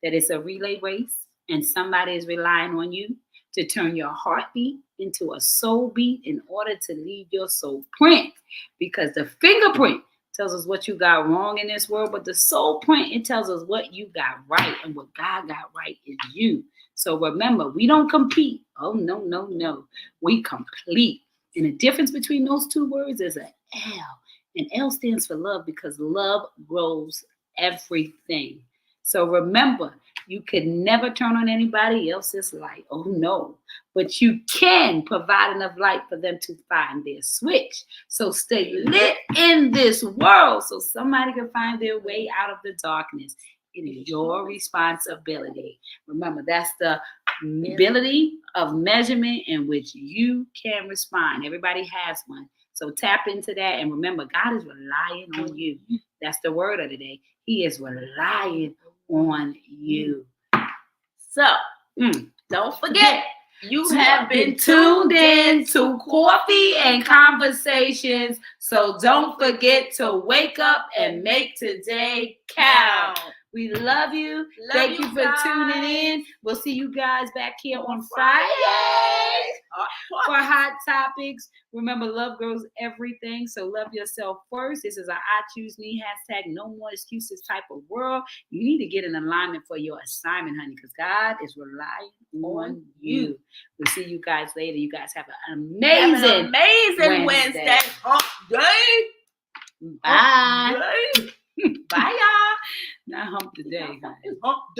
that it's a relay race, and somebody is relying on you to turn your heartbeat into a soul beat in order to leave your soul print, because the fingerprint tells us what you got wrong in this world, but the soul print, it tells us what you got right, and what God got right is you. So remember, we don't compete. Oh, no, no, no. We complete. And the difference between those two words is an L. And L stands for love, because love grows everything. So remember, you could never turn on anybody else's light. Oh, no. But you can provide enough light for them to find their switch. So stay lit in this world so somebody can find their way out of the darkness. It is your responsibility. Remember, that's the ability of measurement in which you can respond. Everybody has one. So tap into that. And remember, God is relying on you. That's the word of the day. He is relying on you. So, don't forget, you have been tuned in to Coffee and Conversations. So don't forget to wake up and make today count. We love you. Thank you for tuning in. We'll see you guys back here on Friday for Hot Topics. Remember, love grows everything. So love yourself first. This is a I Choose Me hashtag no more excuses type of world. You need to get in alignment for your assignment, honey, because God is relying on you. We'll see you guys later. You guys have an amazing Wednesday. Hump day. Bye. Bye, y'all. Not hump today, honey. Hump day.